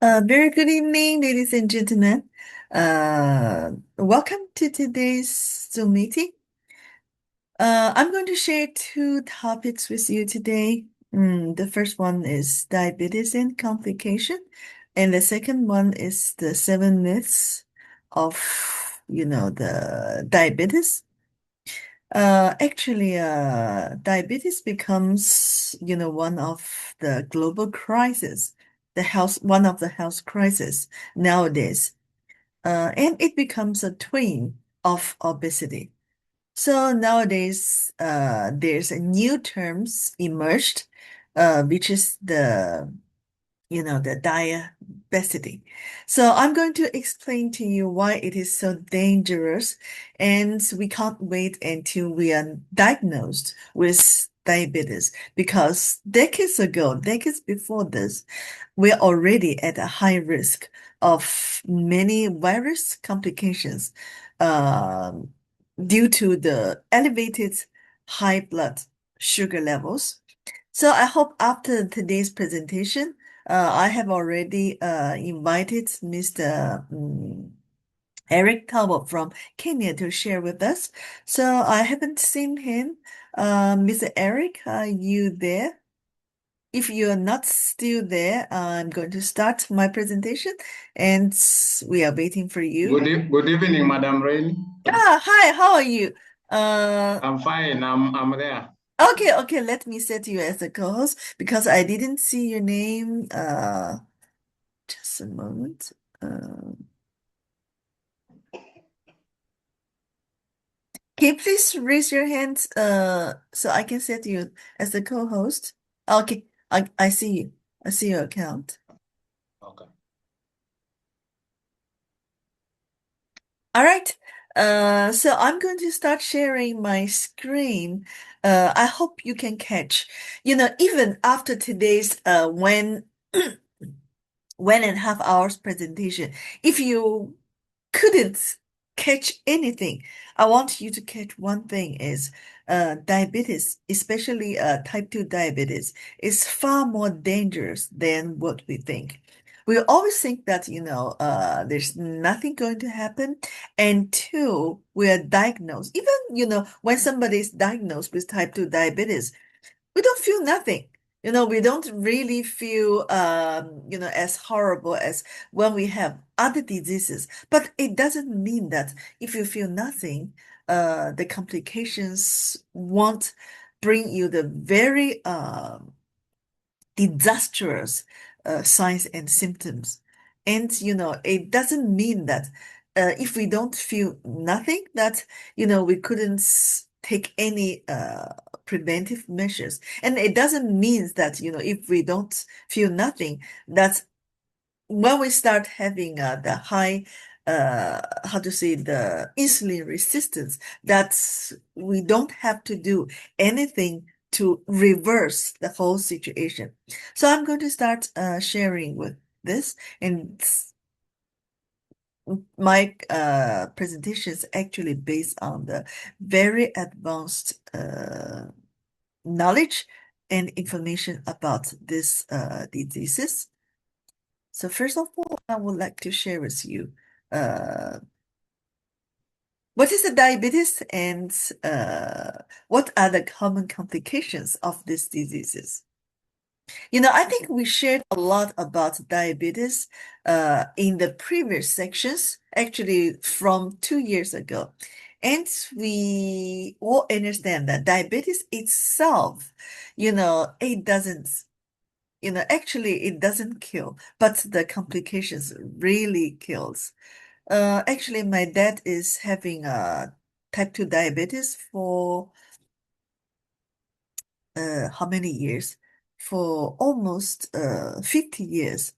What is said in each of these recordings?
Very good evening, ladies and gentlemen. Welcome to today's Zoom meeting. I'm going to share two topics with you today. The first one is diabetes and complication, and the second one is the seven myths of, the diabetes. Diabetes becomes, one of the global crisis, one of the health crisis nowadays, and it becomes a twin of obesity. So nowadays, there's a new terms emerged, which is the diabesity. So I'm going to explain to you why it is so dangerous, and we can't wait until we are diagnosed with diabetes because decades before this, we're already at a high risk of many virus complications um, due to the elevated high blood sugar levels. So I hope after today's presentation, I have already invited Mr. Eric Tawa from Kenya to share with us. So I haven't seen him. Mr. Eric, are you there? If you're not still there, I'm going to start my presentation and we are waiting for you. Good evening, Madam Rainie. Hi, how are you? I'm fine. I'm there. Okay, let me set you as a co-host because I didn't see your name. Just a moment. Can you please raise your hand so I can set you as the co-host? Okay, I see you. I see your account. Okay. All right. So I'm going to start sharing my screen. I hope you can catch. Even after today's one and a half hours presentation, if you couldn't catch anything, I want you to catch one thing is diabetes, especially type 2 diabetes, is far more dangerous than what we think. We always think that, there's nothing going to happen until we are diagnosed. Even, when somebody is diagnosed with type 2 diabetes, we don't feel nothing. We don't really feel, as horrible as when we have other diseases. But it doesn't mean that if you feel nothing, the complications won't bring you the very disastrous signs and symptoms. And, it doesn't mean that if we don't feel nothing, that, we couldn't take any preventive measures. And it doesn't mean that, if we don't feel nothing, that when we start having the high, how to say, the insulin resistance, that we don't have to do anything to reverse the whole situation. So I'm going to start sharing with this, and my presentation is actually based on the very advanced knowledge and information about these diseases. So first of all, I would like to share with you uh, what is the diabetes and what are the common complications of these diseases. I think we shared a lot about diabetes in the previous sections, actually from 2 years ago. And we all understand that diabetes itself, it doesn't actually it doesn't kill, but the complications really kills. Actually, my dad is having type 2 diabetes for how many years? For almost 50 years.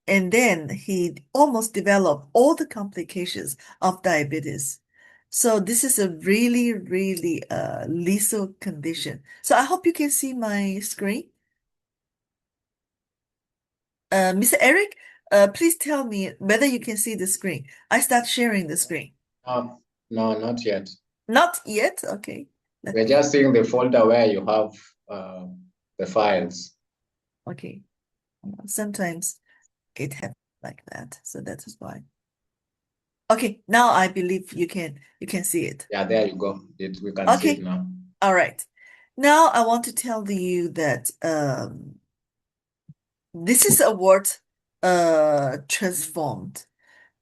And then he almost developed all the complications of diabetes. So this is a really, really lethal condition. So I hope you can see my screen. Mr. Eric, please tell me whether you can see the screen. I start sharing the screen. No, not yet. Not yet? Okay. Let We're me, just seeing the folder where you have uh, the files. okay. Sometimes. it happened like that. So that is why. Okay, now I believe you can see it. Yeah, there you go. We can see it Okay, now. all right. Now I want to tell you that this is a word transformed.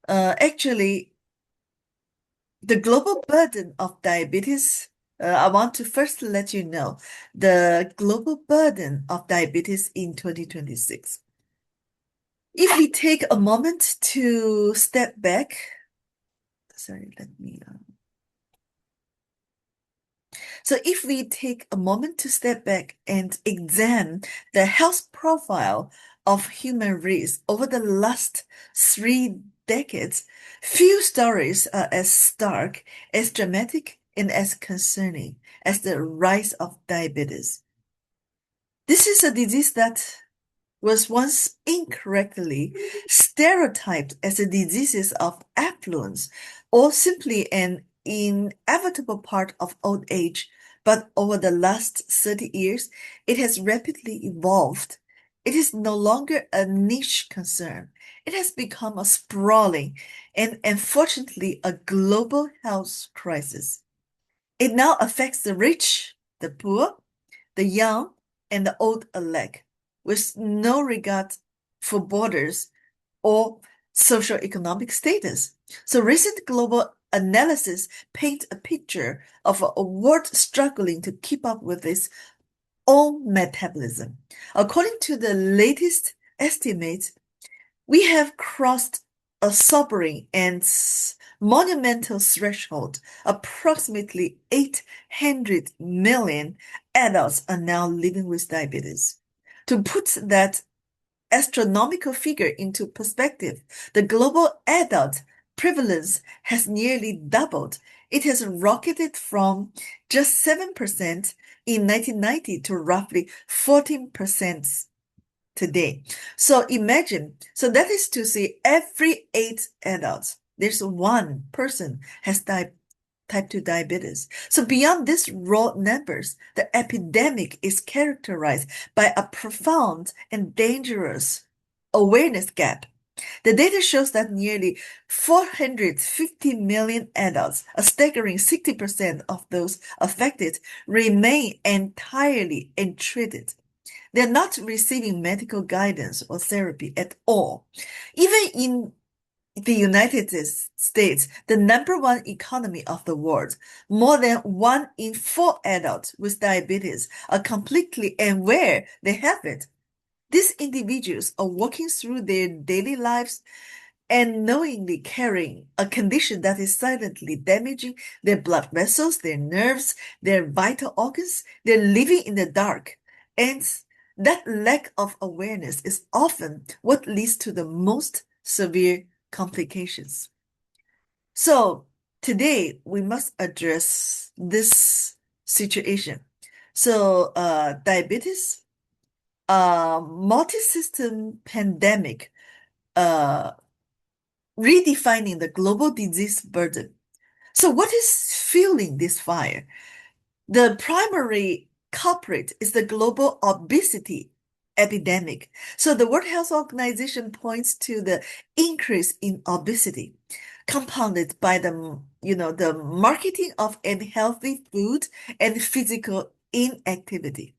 Actually, the global burden of diabetes, I want to first let you know the global burden of diabetes in 2026. If we take a moment to step back, sorry, let me. So if we take a moment to step back and examine the health profile of human race over the last 3 decades, few stories are as stark, as dramatic, and as concerning as the rise of diabetes. This is a disease that was once incorrectly stereotyped as a disease of affluence or simply an inevitable part of old age, but over the last 30 years, it has rapidly evolved. It is no longer a niche concern. It has become a sprawling and unfortunately a global health crisis. It now affects the rich, the poor, the young, and the old alike, with no regard for borders or socioeconomic status. So recent global analysis paint a picture of a world struggling to keep up with its own metabolism. According to the latest estimates, we have crossed a sobering and monumental threshold. Approximately 800 million adults are now living with diabetes. To put that astronomical figure into perspective, the global adult prevalence has nearly doubled. It has rocketed from just 7% in 1990 to roughly 14% today. So imagine, so that is to say every 8 adults, there's one person has type 2 diabetes. So beyond these raw numbers, the epidemic is characterized by a profound and dangerous awareness gap. The data shows that nearly 450 million adults, a staggering 60% of those affected, remain entirely untreated. They're not receiving medical guidance or therapy at all. Even in the United States, the number one economy of the world, more than 1 in 4 adults with diabetes are completely aware they have it. These individuals are walking through their daily lives and knowingly carrying a condition that is silently damaging their blood vessels, their nerves, their vital organs. They're living in the dark. And that lack of awareness is often what leads to the most severe complications. So today we must address this situation. So diabetes, multi-system pandemic, uh, redefining the global disease burden. So what is fueling this fire? The primary culprit is the global obesity epidemic. So the World Health Organization points to the increase in obesity, compounded by the marketing of unhealthy food and physical inactivity.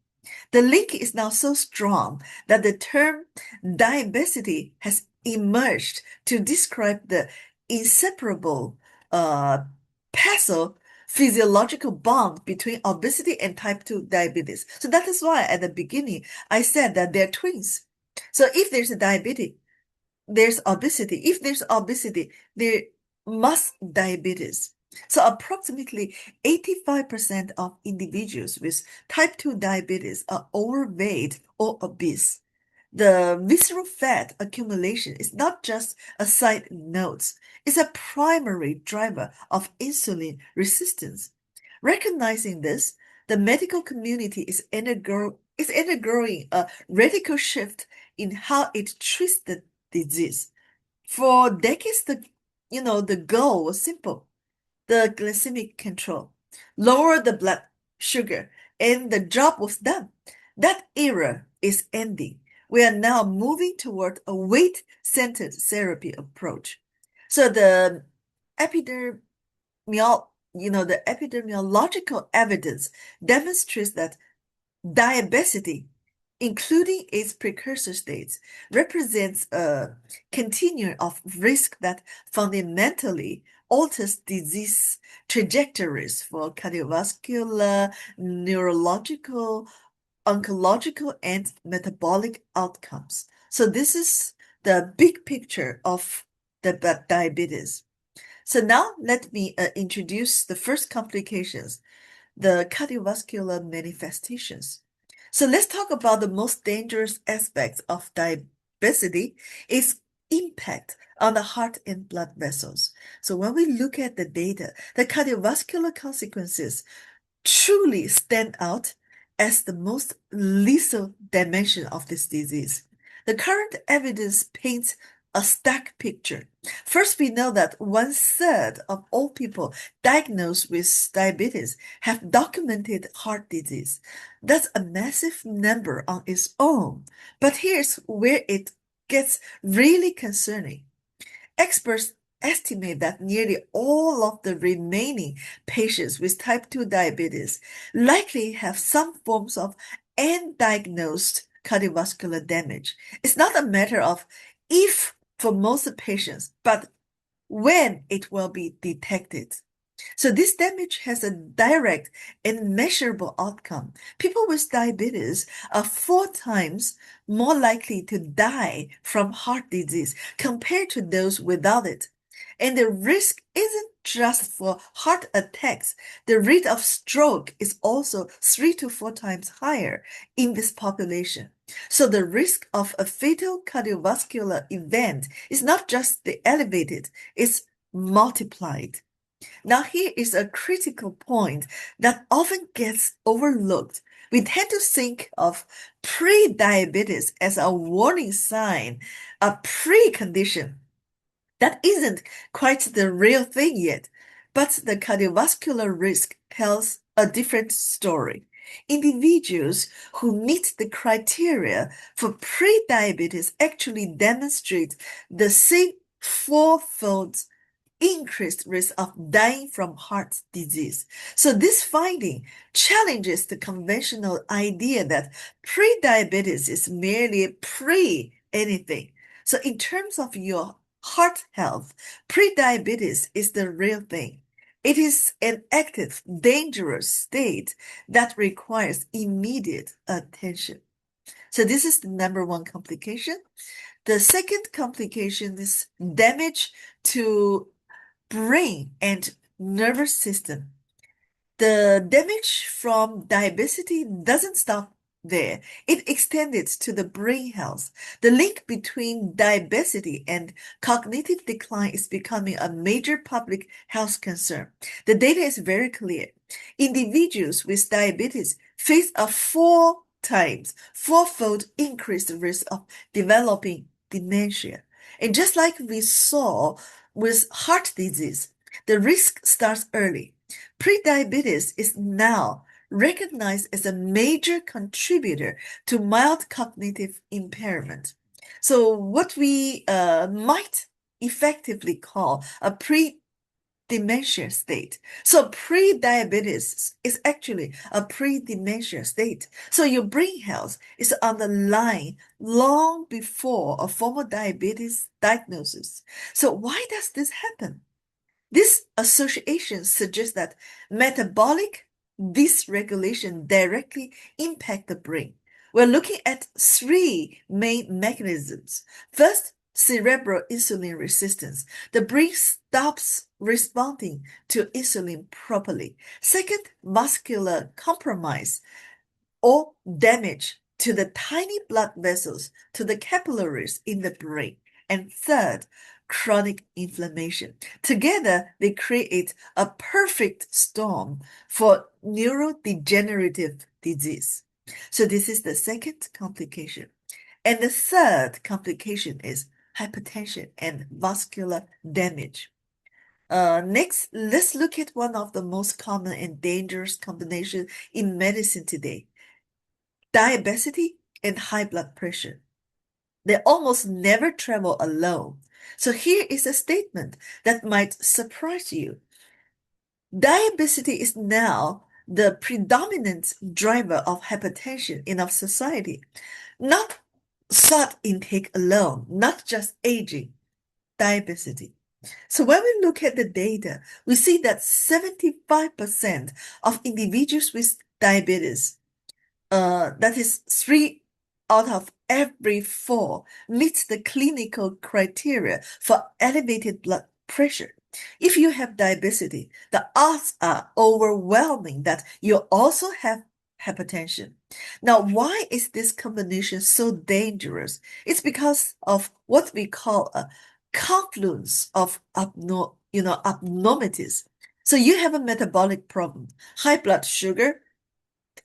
The link is now so strong that the term diabesity has emerged to describe the inseparable uh, physiological bond between obesity and type 2 diabetes. So that is why at the beginning I said that they're twins. So if there's a diabetes, there's obesity. If there's obesity, there must diabetes. So approximately 85% of individuals with type 2 diabetes are overweight or obese. The visceral fat accumulation is not just a side note, it's a primary driver of insulin resistance. Recognizing this, the medical community is undergoing a radical shift in how it treats the disease. For decades, the goal was simple: the glycemic control, lower the blood sugar, and the job was done. That era is ending. we are now moving toward a weight-centered therapy approach. So the epidemiological evidence demonstrates that diabetes, including its precursor states, represents a continuum of risk that fundamentally alters disease trajectories for cardiovascular, neurological, oncological, and metabolic outcomes. So this is the big picture of the diabetes. So now let me introduce the first complications, the cardiovascular manifestations. So let's talk about the most dangerous aspects of diabetes, its impact on the heart and blood vessels. So when we look at the data, the cardiovascular consequences truly stand out as the most lethal dimension of this disease. The current evidence paints a stark picture. First, we know that 1/3 of all people diagnosed with diabetes have documented heart disease. That's a massive number on its own. But here's where it gets really concerning. Experts estimate that nearly all of the remaining patients with type 2 diabetes likely have some forms of undiagnosed cardiovascular damage. It's not a matter of if for most patients, but when it will be detected. So this damage has a direct and measurable outcome. People with diabetes are 4 times more likely to die from heart disease compared to those without it. And the risk isn't just for heart attacks. The rate of stroke is also 3 to 4 times higher in this population. So the risk of a fatal cardiovascular event is not just elevated, it's multiplied. Now, here is a critical point that often gets overlooked. We tend to think of pre-diabetes as a warning sign, a precondition that isn't quite the real thing yet. But the cardiovascular risk tells a different story. Individuals who meet the criteria for pre-diabetes actually demonstrate the same fourfold increased risk of dying from heart disease. So this finding challenges the conventional idea that pre-diabetes is merely pre-anything. So in terms of your heart health, pre-diabetes is the real thing. It is an active, dangerous state that requires immediate attention. So this is the number one complication. The second complication is damage to brain and nervous system. The damage from diabetes doesn't stop there. It extended to the brain health. The link between diabetes and cognitive decline is becoming a major public health concern. The data is very clear. Individuals with diabetes face a fourfold increased risk of developing dementia. And just like we saw with heart disease, the risk starts early. Prediabetes is now recognized as a major contributor to mild cognitive impairment. So what we might effectively call a pre-dementia state. So pre-diabetes is actually a pre-dementia state. So your brain health is on the line long before a formal diabetes diagnosis. So why does this happen? This association suggests that metabolic dysregulation directly impact the brain. We're looking at 3 main mechanisms. First, cerebral insulin resistance. The brain stops responding to insulin properly. Second, muscular compromise or damage to the tiny blood vessels, to the capillaries in the brain. And third, chronic inflammation. Together, they create a perfect storm for neurodegenerative disease. So this is the second complication. And the third complication is hypertension and vascular damage. Next, let's look at one of the most common and dangerous combinations in medicine today, diabetes and high blood pressure. They almost never travel alone. So here is a statement that might surprise you. Diabetes is now the predominant driver of hypertension in our society. Not salt intake alone, not just aging, diabetes. So when we look at the data, we see that 75% of individuals with diabetes, that is 3 out of every 4, meets the clinical criteria for elevated blood pressure. If you have diabetes, the odds are overwhelming that you also have hypertension. Now, why is this combination so dangerous? It's because of what we call a confluence of abnormalities. So you have a metabolic problem, high blood sugar,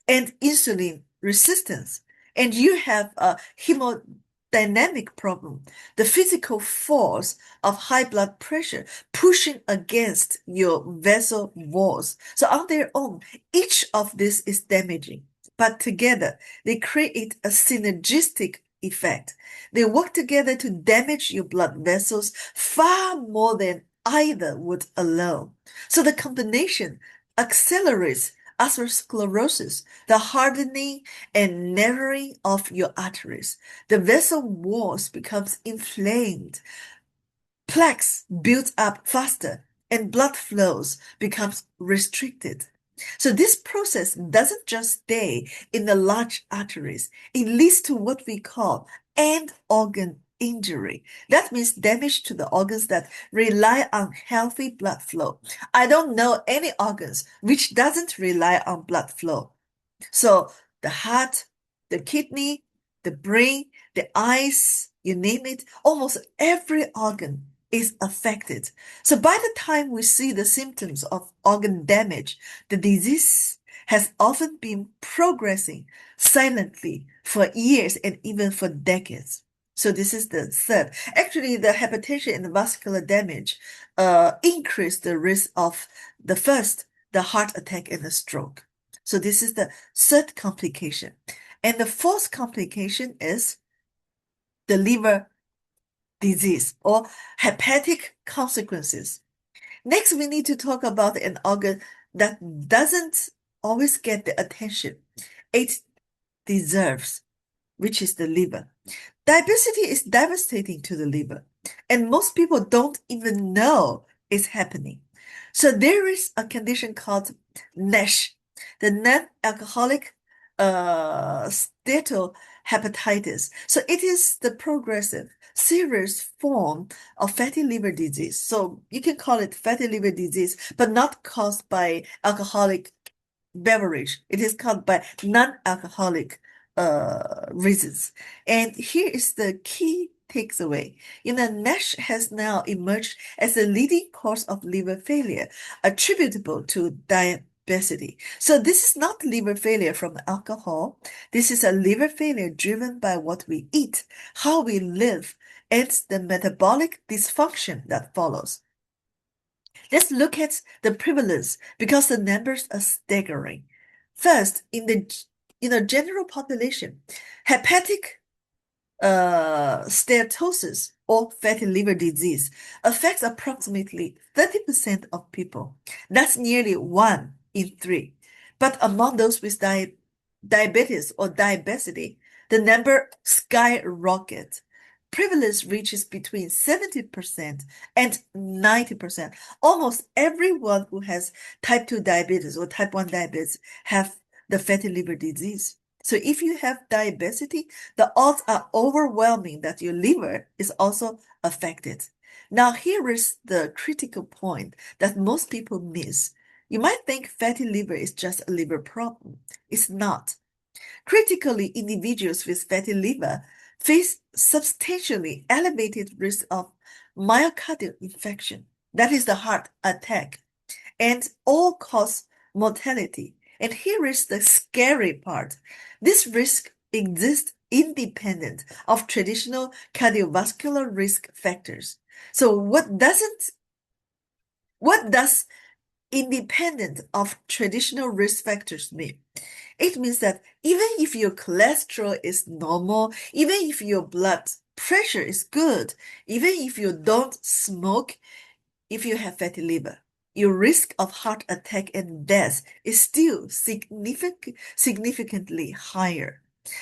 and insulin resistance, and you have a hemodynamic problem, the physical force of high blood pressure pushing against your vessel walls. So on their own, each of this is damaging, but together they create a synergistic effect. They work together to damage your blood vessels far more than either would alone. So the combination accelerates atherosclerosis, the hardening and narrowing of your arteries. The vessel walls becomes inflamed, plaques build up faster, and blood flows becomes restricted. So this process doesn't just stay in the large arteries. It leads to what we call end organ injury. That means damage to the organs that rely on healthy blood flow. I don't know any organs which doesn't rely on blood flow. So the heart, the kidney, the brain, the eyes, you name it, almost every organ is affected. So by the time we see the symptoms of organ damage, the disease has often been progressing silently for years and even for decades. So this is the third. Actually, the hypertension and the vascular damage increase the risk of the first, the heart attack and the stroke. So this is the third complication. And the fourth complication is the liver disease or hepatic consequences. Next, we need to talk about an organ that doesn't always get the attention it deserves, which is the liver. Diabetes is devastating to the liver, and most people don't even know it's happening. So there is a condition called NASH, the non-alcoholic steatohepatitis. So it is the progressive, serious form of fatty liver disease. So you can call it fatty liver disease, but not caused by alcoholic beverage. It is caused by non-alcoholic reasons. And here is the key takeaway. NASH has now emerged as a leading cause of liver failure attributable to diabetes. So this is not liver failure from alcohol. This is a liver failure driven by what we eat, how we live, and the metabolic dysfunction that follows. Let's look at the prevalence because the numbers are staggering. First, in the general population, hepatic steatosis or fatty liver disease affects approximately 30% of people. That's nearly 1 in 3. But among those with diabetes or diabetes, the number skyrockets. Prevalence reaches between 70% and 90%. Almost everyone who has type 2 diabetes or type 1 diabetes have the fatty liver disease. So if you have diabetes, the odds are overwhelming that your liver is also affected. Now, here is the critical point that most people miss. You might think fatty liver is just a liver problem. It's not. Critically, individuals with fatty liver face substantially elevated risk of myocardial infarction, that is the heart attack, and all-cause mortality. And here is the scary part. This risk exists independent of traditional cardiovascular risk factors. So what does independent of traditional risk factors mean? It means that even if your cholesterol is normal, even if your blood pressure is good. Even if you don't smoke, if you have fatty liver, your risk of heart attack and death is still significantly higher.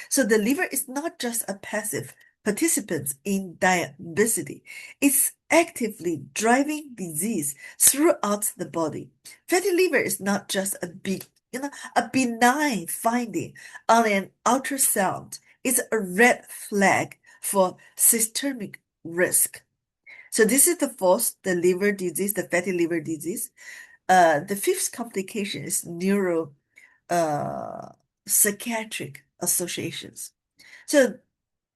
So the liver is not just a passive participant in diabetes, it's actively driving disease throughout the body. Fatty liver is not just a benign finding on an ultrasound. It's a red flag for systemic risk. So this is the fourth, the liver disease, the fatty liver disease. The fifth complication is neuro psychiatric associations. So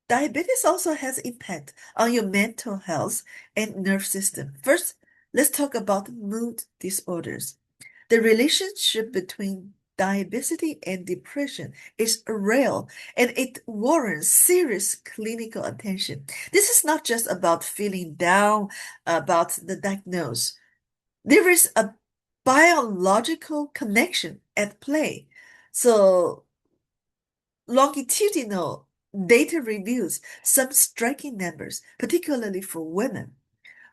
diabetes also has impact on your mental health and nerve system. First, let's talk about mood disorders. The relationship between diabetes and depression is real and it warrants serious clinical attention. This is not just about feeling down about the diagnosis. There is a biological connection at play. So longitudinal data reveals some striking numbers, particularly for women.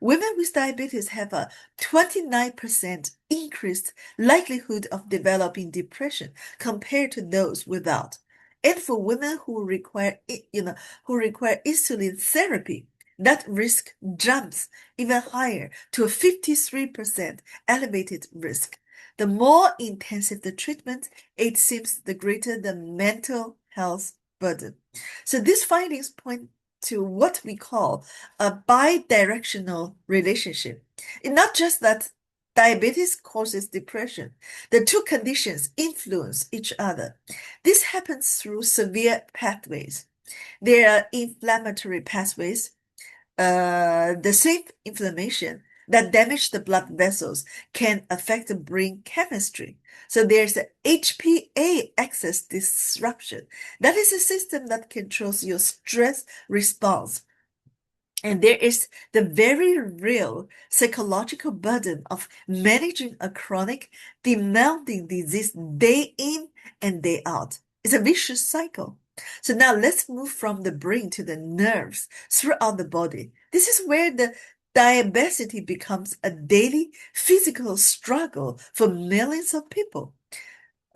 Women with diabetes have a 29% increased likelihood of developing depression compared to those without. And for women who require insulin therapy, that risk jumps even higher to a 53% elevated risk. The more intensive the treatment, it seems the greater the mental health burden. So these findings point to what we call a bidirectional relationship. It's not just that diabetes causes depression. The two conditions influence each other. This happens through severe pathways. There are inflammatory pathways. The same inflammation that damage the blood vessels can affect the brain chemistry. So there's a HPA axis disruption. That is a system that controls your stress response. And there is the very real psychological burden of managing a chronic, demanding disease day in and day out. It's a vicious cycle. So now let's move from the brain to the nerves throughout the body. This is where the diabetes becomes a daily physical struggle for millions of people.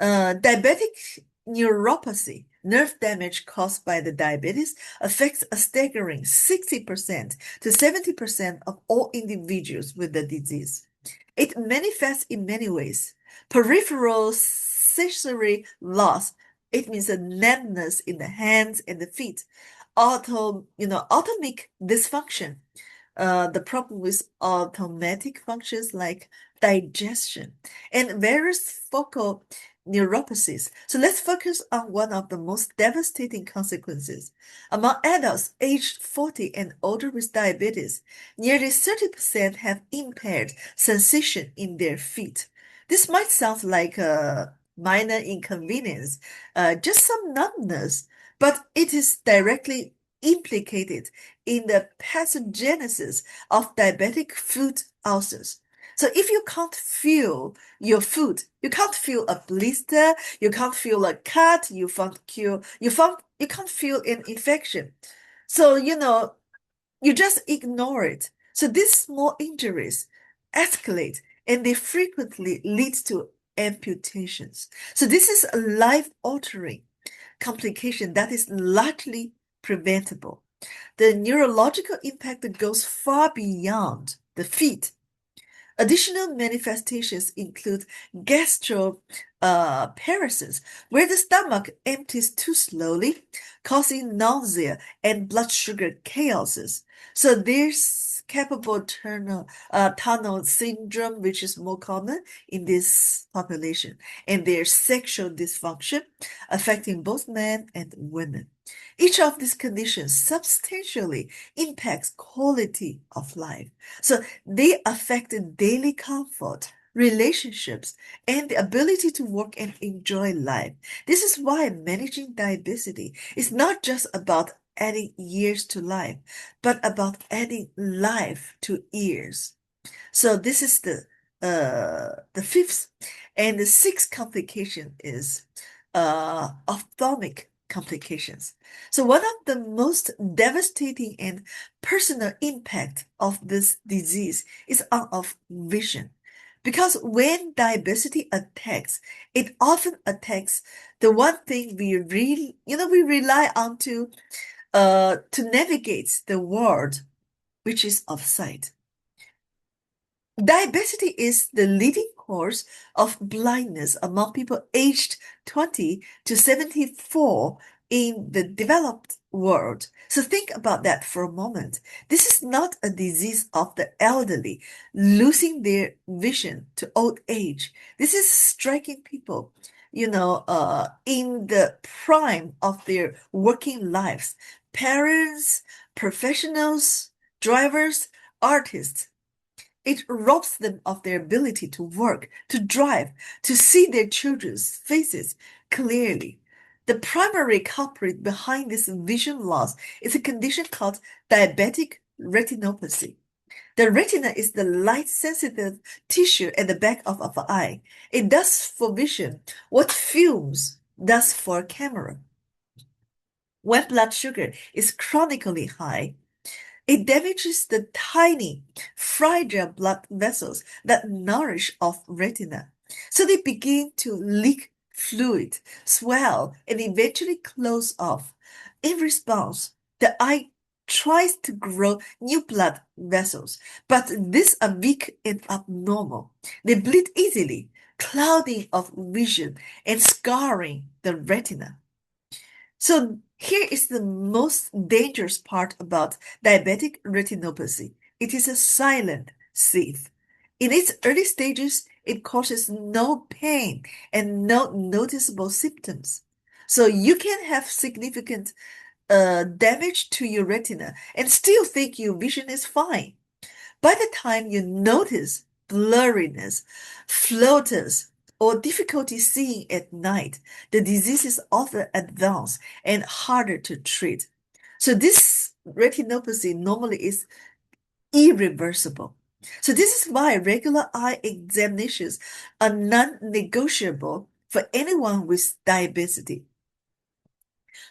Diabetic neuropathy, nerve damage caused by the diabetes, affects a staggering 60% to 70% of all individuals with the disease. It manifests in many ways. Peripheral sensory loss, it means a numbness in the hands and the feet. Autonomic dysfunction, the problem with automatic functions like digestion, and various focal neuropathies. So let's focus on one of the most devastating consequences. Among adults aged 40 and older with diabetes, nearly 30% have impaired sensation in their feet. This might sound like a minor inconvenience, just some numbness, but it is directly implicated in the pathogenesis of diabetic foot ulcers. So if you can't feel your foot, you can't feel a blister, you can't feel a cut, you can't feel an infection. So, you just ignore it. So these small injuries escalate and they frequently lead to amputations. So this is a life-altering complication that is largely preventable. The neurological impact goes far beyond the feet. Additional manifestations include gastroparesis, where the stomach empties too slowly, causing nausea and blood sugar chaoses. So there's tunnel syndrome, which is more common in this population, and there's sexual dysfunction affecting both men and women. Each of these conditions substantially impacts quality of life. So they affect daily comfort, relationships, and the ability to work and enjoy life. This is why managing diabetes is not just about adding years to life, but about adding life to years. So this is the fifth. And the sixth complication is ophthalmic complications. So one of the most devastating and personal impact of this disease is on of vision. Because when diabetes attacks, it often attacks the one thing we really, we rely on to navigate the world, which is of sight. Diabetes is the leading cause of blindness among people aged 20 to 74 in the developed world. So think about that for a moment. This is not a disease of the elderly losing their vision to old age. This is striking people, in the prime of their working lives. Parents, professionals, drivers, artists. It robs them of their ability to work, to drive, to see their children's faces clearly. The primary culprit behind this vision loss is a condition called diabetic retinopathy. The retina is the light-sensitive tissue at the back of our eye. It does for vision what films does for a camera. When blood sugar is chronically high, it damages the tiny, fragile blood vessels that nourish our retina. So they begin to leak fluid, swell, and eventually close off. In response, the eye tries to grow new blood vessels, but these are weak and abnormal. They bleed easily, clouding of vision and scarring the retina. So here is the most dangerous part about diabetic retinopathy. It is a silent thief. In its early stages, it causes no pain and no noticeable symptoms. So you can have significant damage to your retina and still think your vision is fine. By the time you notice blurriness, floaters, or difficulty seeing at night, the disease is often advanced and harder to treat. So this retinopathy normally is irreversible. So this is why regular eye examinations are non-negotiable for anyone with diabetes.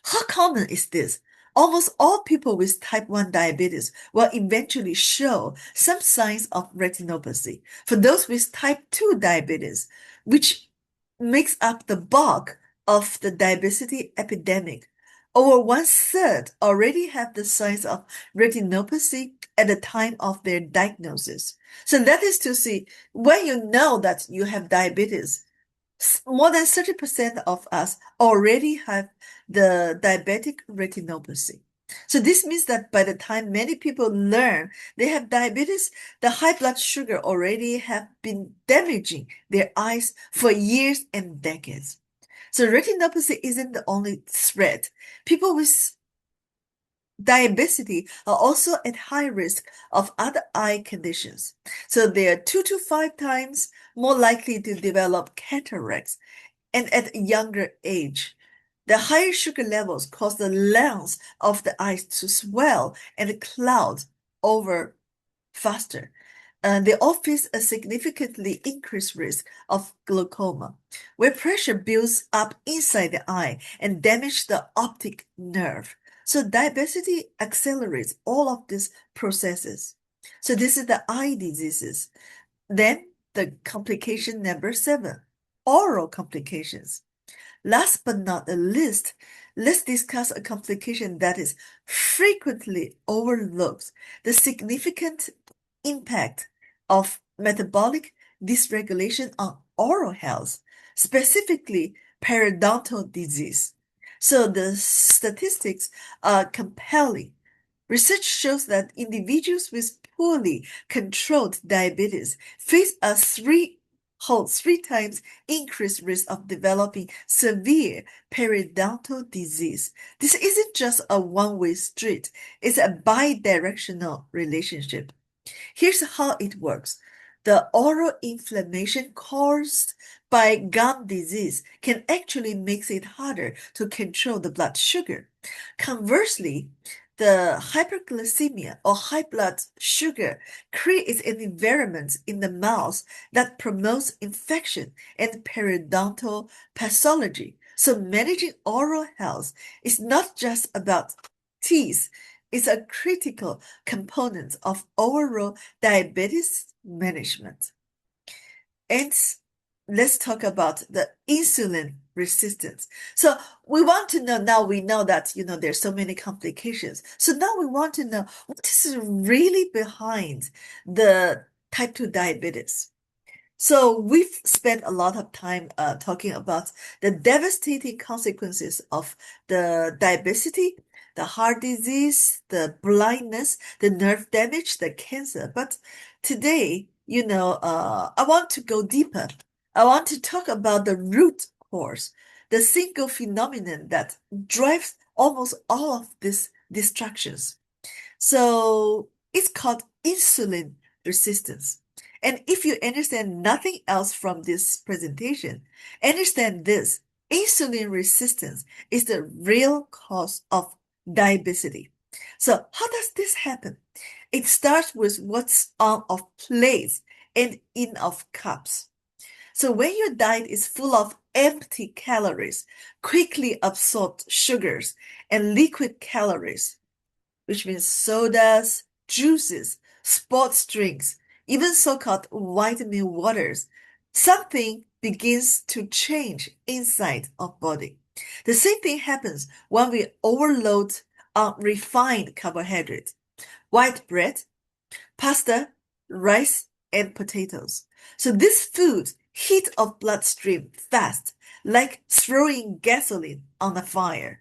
How common is this? Almost all people with type 1 diabetes will eventually show some signs of retinopathy. For those with type 2 diabetes, which makes up the bulk of the diabetes epidemic, over one-third already have the signs of retinopathy at the time of their diagnosis. So that is to say, when you know that you have diabetes, more than 30% of us already have the diabetic retinopathy. So this means that by the time many people learn they have diabetes, the high blood sugar already have been damaging their eyes for years and decades. So retinopathy isn't the only threat. People with diabetes are also at high risk of other eye conditions. So they are 2 to 5 times more likely to develop cataracts and at a younger age. The higher sugar levels cause the lens of the eyes to swell and cloud over faster. They all face a significantly increased risk of glaucoma, where pressure builds up inside the eye and damages the optic nerve. So diabetes accelerates all of these processes. So this is the eye diseases. Then the complication number 7, oral complications. Last but not the least, let's discuss a complication that is frequently overlooked, the significant impact of metabolic dysregulation on oral health, specifically periodontal disease. So the statistics are compelling. Research shows that individuals with poorly controlled diabetes face a three times increased risk of developing severe periodontal disease. This isn't just a one-way street, it's a bi-directional relationship. Here's how it works. The oral inflammation caused by gum disease can actually make it harder to control the blood sugar. Conversely, the hyperglycemia or high blood sugar creates an environment in the mouth that promotes infection and periodontal pathology. So managing oral health is not just about teeth. It's a critical component of overall diabetes management. And let's talk about the insulin resistance. So we want to know now, we know that, there's so many complications. So now we want to know what is really behind the type 2 diabetes. So we've spent a lot of time talking about the devastating consequences of the diabetes, the heart disease, the blindness, the nerve damage, the cancer. But today, I want to go deeper. I want to talk about the root cause, the single phenomenon that drives almost all of these distractions. So it's called insulin resistance. And if you understand nothing else from this presentation, understand this. Insulin resistance is the real cause of diabetes. So how does this happen? It starts with what's on of plates and in of cups. So when your diet is full of empty calories, quickly absorbed sugars, and liquid calories, which means sodas, juices, sports drinks, even so-called vitamin waters, something begins to change inside of body. The same thing happens when we overload on refined carbohydrates, white bread, pasta, rice, and potatoes. So this food heat of bloodstream fast, like throwing gasoline on a fire.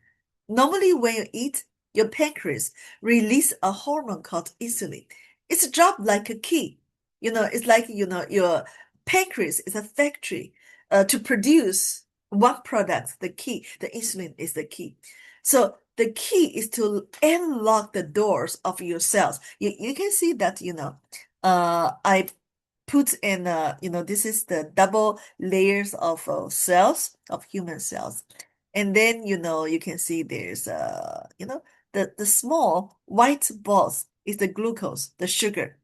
Normally, when you eat, your pancreas release a hormone called insulin. It's a job like a key. It's like, your pancreas is a factory to produce one product, the key. The insulin is the key. So the key is to unlock the doors of your cells. You can see that, I put in, this is the double layers of cells, of human cells. And then, you can see there's, the small white balls is the glucose, the sugar.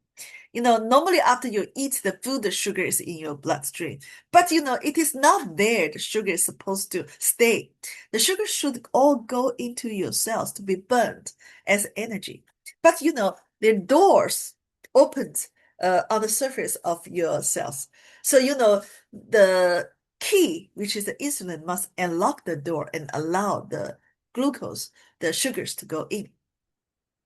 Normally after you eat the food, the sugar is in your bloodstream. But it is not there. The sugar is supposed to stay. The sugar should all go into your cells to be burned as energy. But the doors opened on the surface of your cells. So the key, which is the insulin, must unlock the door and allow the glucose, the sugars to go in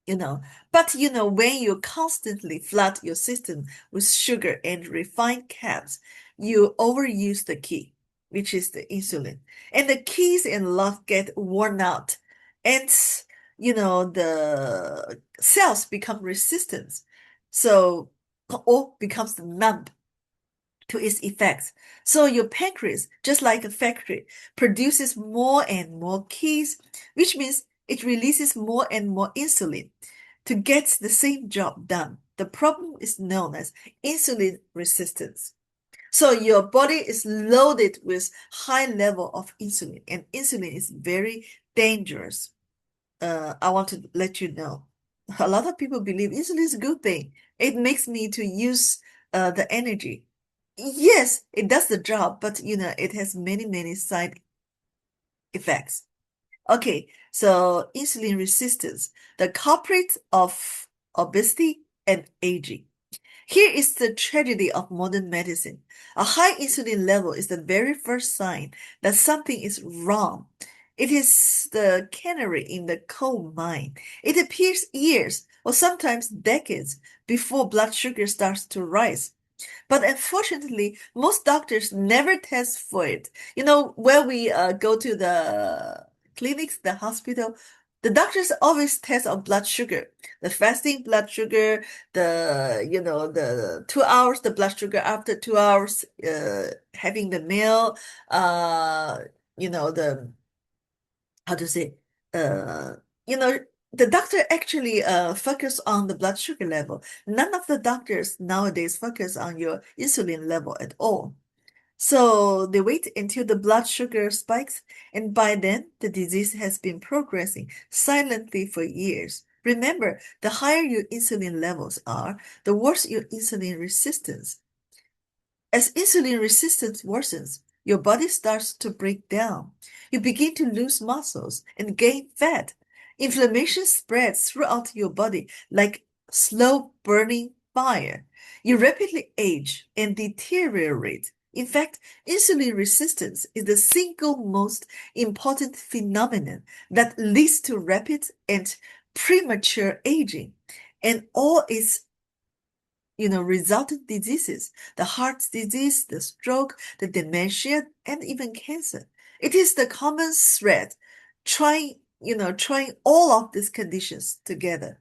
you know. But when you constantly flood your system with sugar and refined carbs, you overuse the key, which is the insulin. And the keys and lock get worn out. And the cells become resistant. So or becomes numb to its effects. So your pancreas, just like a factory, produces more and more keys, which means it releases more and more insulin to get the same job done. The problem is known as insulin resistance. So your body is loaded with high level of insulin, and insulin is very dangerous. I want to let you know. A lot of people believe insulin is a good thing. It makes me to use the energy. Yes, it does the job, but it has many, many side effects. Okay, so insulin resistance, the culprit of obesity and aging. Here is the tragedy of modern medicine. A high insulin level is the very first sign that something is wrong. It is the canary in the coal mine. It appears years or sometimes decades before blood sugar starts to rise. But unfortunately, most doctors never test for it. When we go to the clinics, the hospital, the doctors always test on blood sugar, the fasting blood sugar, the 2 hours, the blood sugar after 2 hours, having the meal, the, how to say, uh, you know, the doctor actually focus on the blood sugar level. None of the doctors nowadays focus on your insulin level at all. So they wait until the blood sugar spikes, and by then the disease has been progressing silently for years. Remember, the higher your insulin levels are, the worse your insulin resistance. As insulin resistance worsens, your body starts to break down. You begin to lose muscles and gain fat. Inflammation spreads throughout your body like slow burning fire. You rapidly age and deteriorate. In fact, insulin resistance is the single most important phenomenon that leads to rapid and premature aging and all its resultant diseases, the heart disease, the stroke, the dementia, and even cancer. It is the common thread trying all of these conditions together.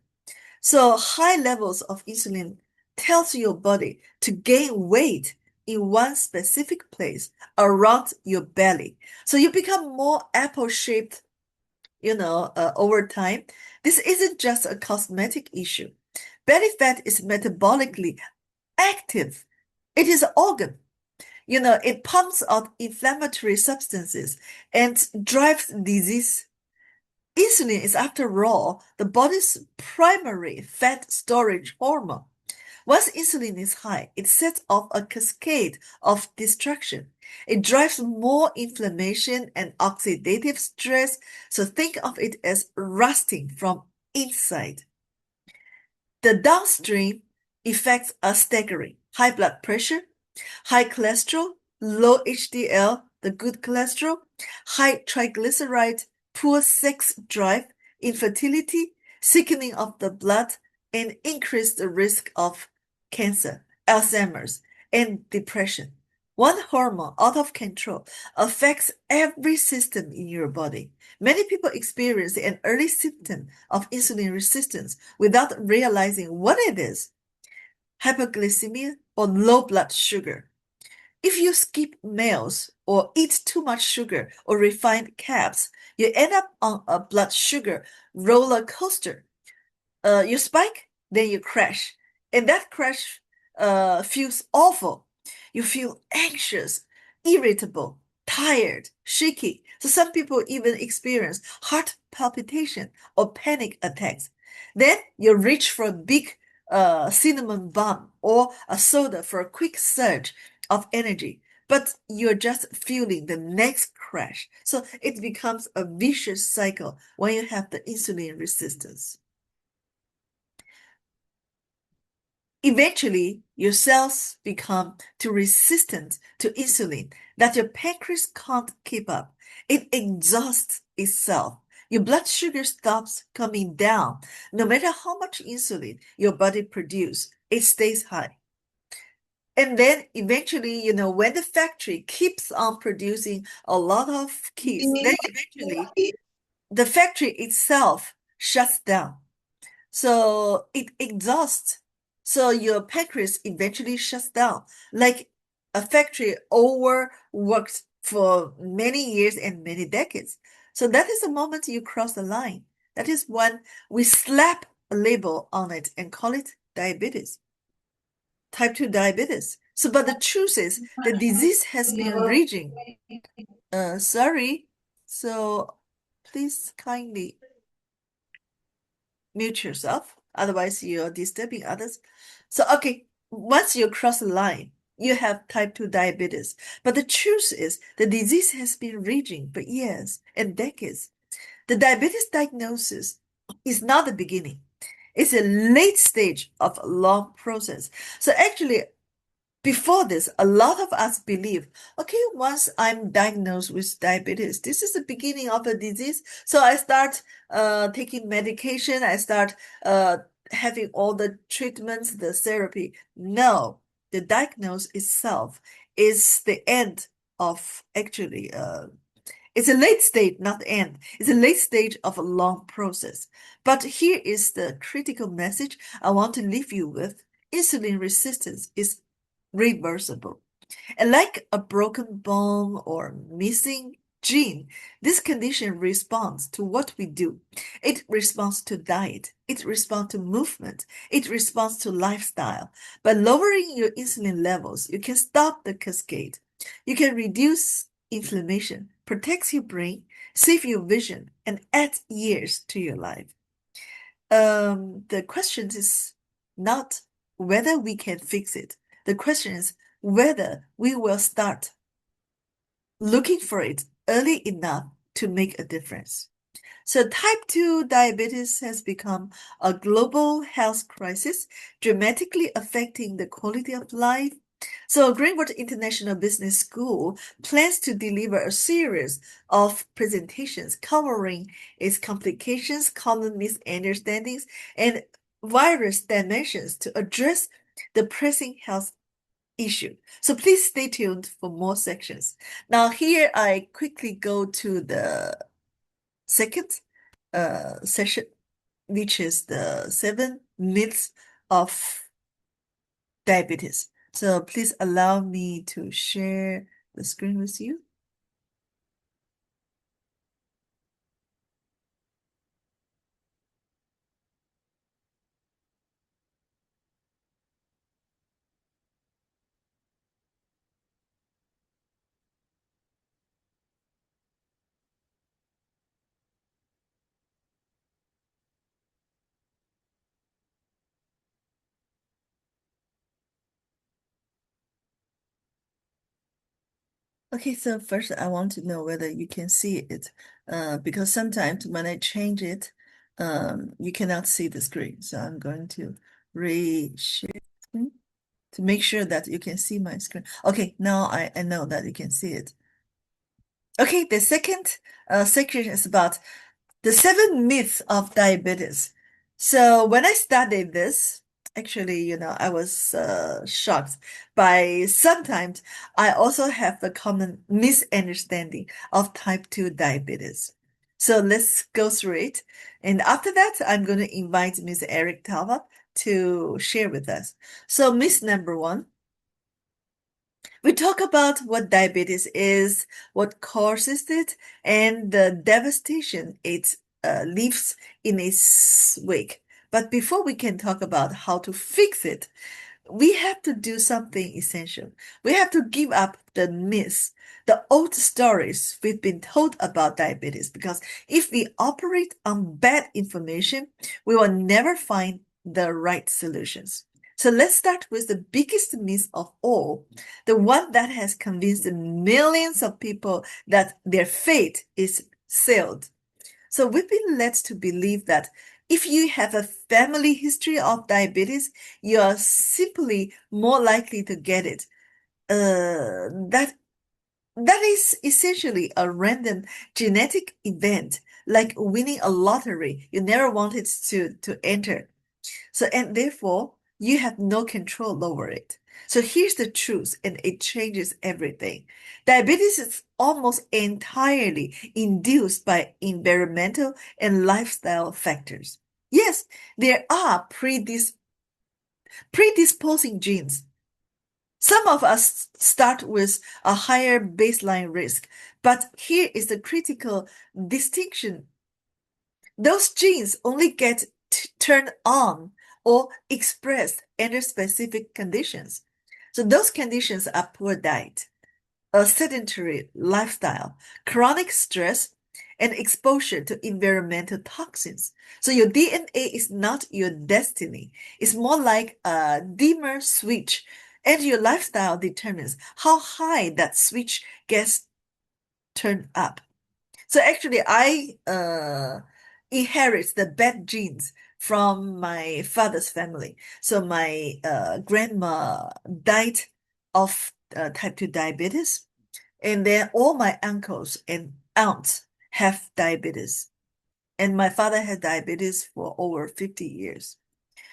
So high levels of insulin tells your body to gain weight in one specific place around your belly. So you become more apple-shaped, over time. This isn't just a cosmetic issue. Belly fat is metabolically active. It is an organ. It pumps out inflammatory substances and drives disease. Insulin is, after all, the body's primary fat storage hormone. Once insulin is high, it sets off a cascade of destruction. It drives more inflammation and oxidative stress, so think of it as rusting from inside. The downstream effects are staggering. High blood pressure, high cholesterol, low HDL, the good cholesterol, high triglyceride, poor sex drive, infertility, thickening of the blood, and increase the risk of cancer, Alzheimer's, and depression. One hormone out of control affects every system in your body. Many people experience an early symptom of insulin resistance without realizing what it is: hypoglycemia or low blood sugar. If you skip meals or eat too much sugar or refined carbs, you end up on a blood sugar roller coaster. You spike, then you crash. And that crash feels awful. You feel anxious, irritable, tired, shaky. So some people even experience heart palpitation or panic attacks. Then you reach for a big cinnamon bun or a soda for a quick surge of energy. But you're just fueling the next crash. So it becomes a vicious cycle when you have the insulin resistance. Eventually, your cells become too resistant to insulin that your pancreas can't keep up. It exhausts itself. Your blood sugar stops coming down. No matter how much insulin your body produces, it stays high. And then eventually, when the factory keeps on producing a lot of kids, then eventually the factory itself shuts down. So it exhausts. So your pancreas eventually shuts down, like a factory overworked for many years and many decades. So that is the moment you cross the line. That is when we slap a label on it and call it diabetes, type 2 diabetes. So, but the truth is, the disease has been raging. Sorry. So please kindly mute yourself. Otherwise, you're disturbing others. So, okay, once you cross the line, you have type 2 diabetes. But the truth is, the disease has been raging for years and decades. The diabetes diagnosis is not the beginning. It's a late stage of a long process. So actually, before this, a lot of us believe, okay, once I'm diagnosed with diabetes, this is the beginning of a disease. So I start taking medication. I start having all the treatments, the therapy. No, the diagnosis itself is the end of actually, it's a late stage, not end. It's a late stage of a long process. But here is the critical message I want to leave you with. Insulin resistance is reversible. And like a broken bone or missing gene, this condition responds to what we do. It responds to diet. It responds to movement. It responds to lifestyle. By lowering your insulin levels, you can stop the cascade. You can reduce inflammation, protect your brain, save your vision, and add years to your life. The question is not whether we can fix it. The question is whether we will start looking for it early enough to make a difference. So, type 2 diabetes has become a global health crisis, dramatically affecting the quality of life. So, Greenwood International Business School plans to deliver a series of presentations covering its complications, common misunderstandings, and virus dimensions to address the pressing health issue. So, please stay tuned for more sections. Now, here I quickly go to the second session, which is the 7 myths of diabetes. So please allow me to share the screen with you. Okay, so first I want to know whether you can see it, because sometimes when I change it, you cannot see the screen. So I'm going to re-share screen to make sure that you can see my screen. Okay, now I know that you can see it. Okay, the second section is about the 7 myths of diabetes. So when I studied this, actually, I was shocked by sometimes I also have a common misunderstanding of type 2 diabetes. So let's go through it. And after that, I'm going to invite Ms. Eric Tawa to share with us. So myth number one, we talk about what diabetes is, what causes it, and the devastation it leaves in its wake. But before we can talk about how to fix it, we have to do something essential. We have to give up the myths, the old stories we've been told about diabetes, because if we operate on bad information, we will never find the right solutions. So let's start with the biggest myth of all, the one that has convinced millions of people that their fate is sealed. So we've been led to believe that if you have a family history of diabetes, you are simply more likely to get it. That is essentially a random genetic event, like winning a lottery you never wanted to enter. So, and therefore, you have no control over it. So here's the truth, and it changes everything. Diabetes is almost entirely induced by environmental and lifestyle factors. Yes, there are predisposing genes. Some of us start with a higher baseline risk, but here is the critical distinction. Those genes only get turned on or expressed under specific conditions. So those conditions are poor diet, a sedentary lifestyle, chronic stress, and exposure to environmental toxins. So your DNA is not your destiny. It's more like a dimmer switch, and your lifestyle determines how high that switch gets turned up. So actually, I inherit the bad genes from my father's family. So my grandma died of type 2 diabetes, and then all my uncles and aunts have diabetes. And my father had diabetes for over 50 years.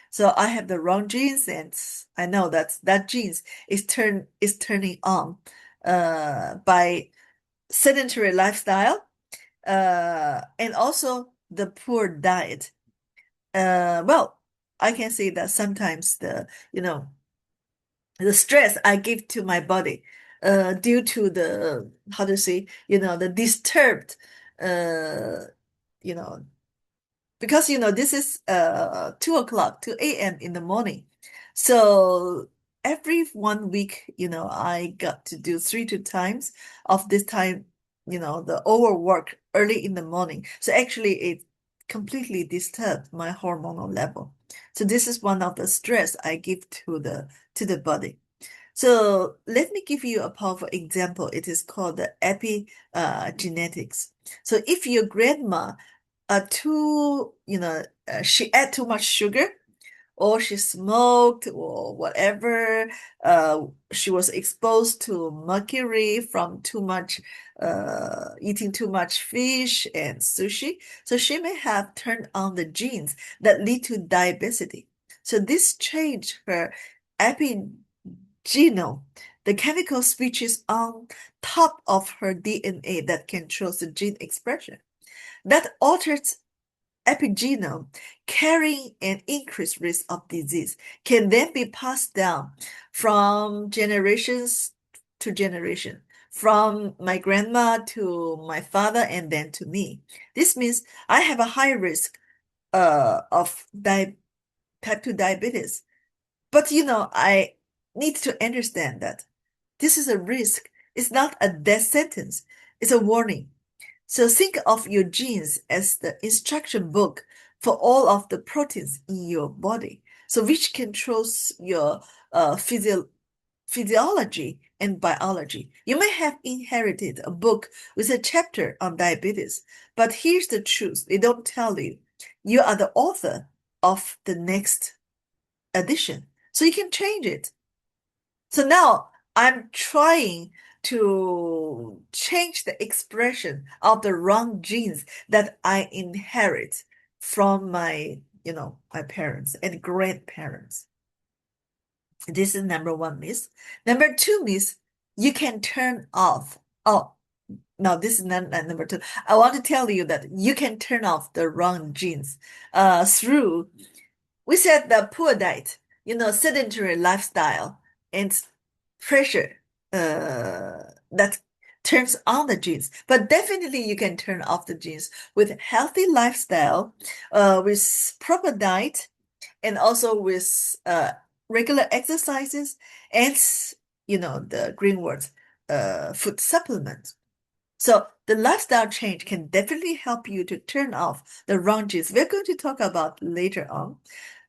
So I have the wrong genes, and I know that genes is turning on by sedentary lifestyle, and also the poor diet. Well, I can say that sometimes the stress I give to my body, due to the how to say, the disturbed, uh, you know, because this is 2 o'clock, 2 a.m. in the morning. So every 1 week, I got to do 3 2 times of this time, the overwork early in the morning. So actually it completely disturbed my hormonal level. So this is one of the stress I give to the body. So let me give you a powerful example. It is called the epigenetics. So if your grandma she ate too much sugar, or she smoked, or whatever, she was exposed to mercury from too much eating too much fish and sushi. So she may have turned on the genes that lead to diabetes. So this changed her epigenome, the chemical species on top of her DNA that controls the gene expression. That altered epigenome carrying an increased risk of disease can then be passed down from generations to generation, from my grandma to my father and then to me. This means I have a high risk of type 2 diabetes. But I need to understand that this is a risk. It's not a death sentence. It's a warning. So think of your genes as the instruction book for all of the proteins in your body. So which controls your physiology and biology. You may have inherited a book with a chapter on diabetes, but here's the truth. They don't tell you. You are the author of the next edition. So you can change it. So now I'm trying to change the expression of the wrong genes that I inherit from my parents and grandparents. This is number one myth. Number two myth, you can turn off. Oh, no, this is not number two. I want to tell you that you can turn off the wrong genes through, we said, the poor diet, sedentary lifestyle and pressure that turns on the genes. But definitely you can turn off the genes with healthy lifestyle, with proper diet, and also with regular exercises and the green words, food supplements. So the lifestyle change can definitely help you to turn off the wrong genes. We're going to talk about later on.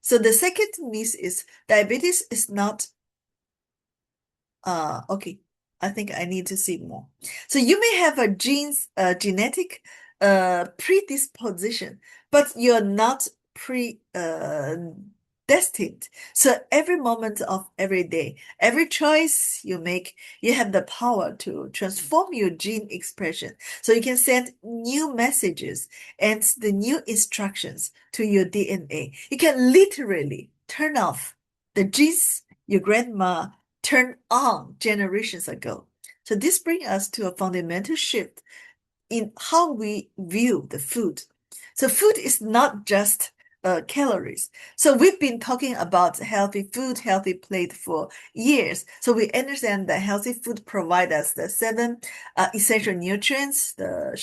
So the second myth is diabetes is not okay. I think I need to see more. So you may have a genetic predisposition, but you're not destined. So every moment of every day, every choice you make, you have the power to transform your gene expression. So you can send new messages and the new instructions to your DNA. You can literally turn off the genes your grandma turned on generations ago. So this brings us to a fundamental shift in how we view the food. So food is not just calories. So we've been talking about healthy food, healthy plate for years. So we understand that healthy food provides us the seven essential nutrients, the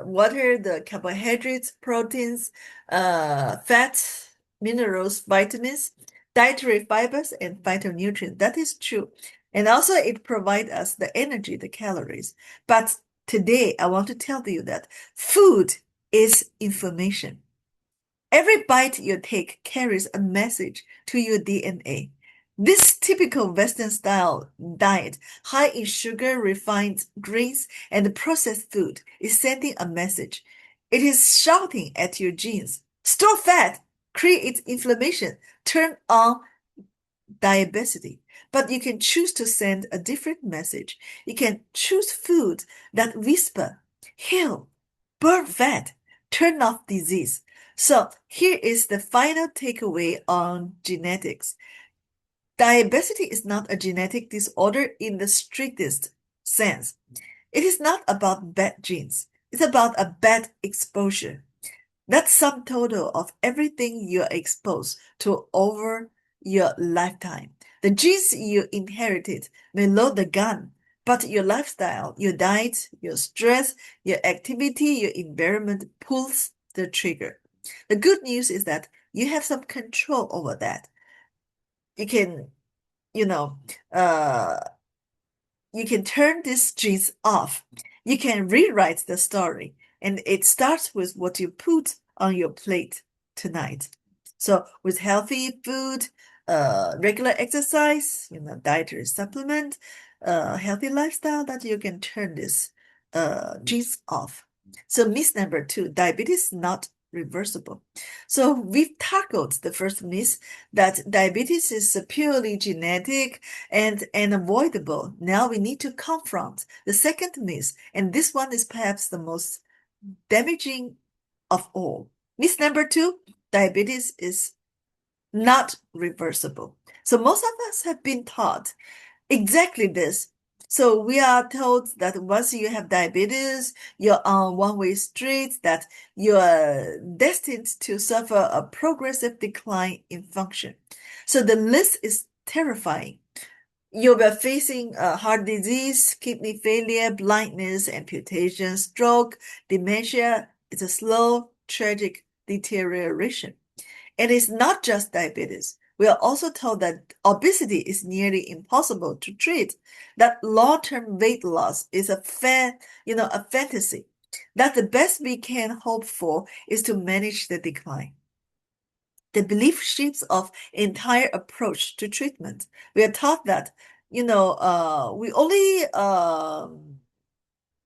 water, the carbohydrates, proteins, fat, minerals, vitamins, dietary fibers, and phytonutrients. That is true. And also it provides us the energy, the calories. But today I want to tell you that food is information. Every bite you take carries a message to your DNA. This typical Western style diet, high in sugar, refined grains, and processed food, is sending a message. It is shouting at your genes. Store fat, create inflammation, turn on diabetes. But you can choose to send a different message. You can choose food that whisper, heal, burn fat, turn off disease. So here is the final takeaway on genetics. Diabetes is not a genetic disorder in the strictest sense. It is not about bad genes. It's about a bad exposure. That's sum total of everything you're exposed to over your lifetime. The genes you inherited may load the gun, but your lifestyle, your diet, your stress, your activity, your environment pulls the trigger. The good news is that you have some control over that. You can, you know, uh, you can turn these genes off. You can rewrite the story, and it starts with what you put on your plate tonight. So with healthy food, regular exercise, dietary supplement, healthy lifestyle, that you can turn this genes off. So myth number two, diabetes is not reversible. So we've tackled the first myth that diabetes is purely genetic and unavoidable. Now we need to confront the second myth, and this one is perhaps the most damaging of all. Myth number two, diabetes is not reversible. So most of us have been taught exactly this. So we are told that once you have diabetes, you're on one-way street, that you are destined to suffer a progressive decline in function. So the list is terrifying. You'll be facing heart disease, kidney failure, blindness, amputation, stroke, dementia. It's a slow, tragic deterioration. And it's not just diabetes. We are also told that obesity is nearly impossible to treat, that long-term weight loss is a fantasy, that the best we can hope for is to manage the decline. The belief shapes of entire approach to treatment. We are taught that, we only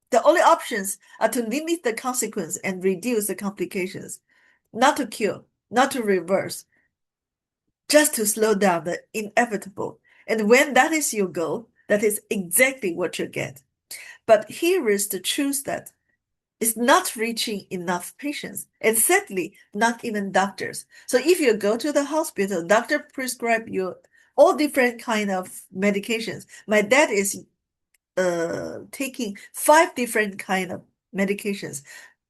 the only options are to limit the consequence and reduce the complications, not to cure, not to reverse, just to slow down the inevitable. And when that is your goal, that is exactly what you get. But here is the truth that it's not reaching enough patients, and sadly, not even doctors. So if you go to the hospital, doctor prescribe you all different kind of medications. My dad is taking 5 different kind of medications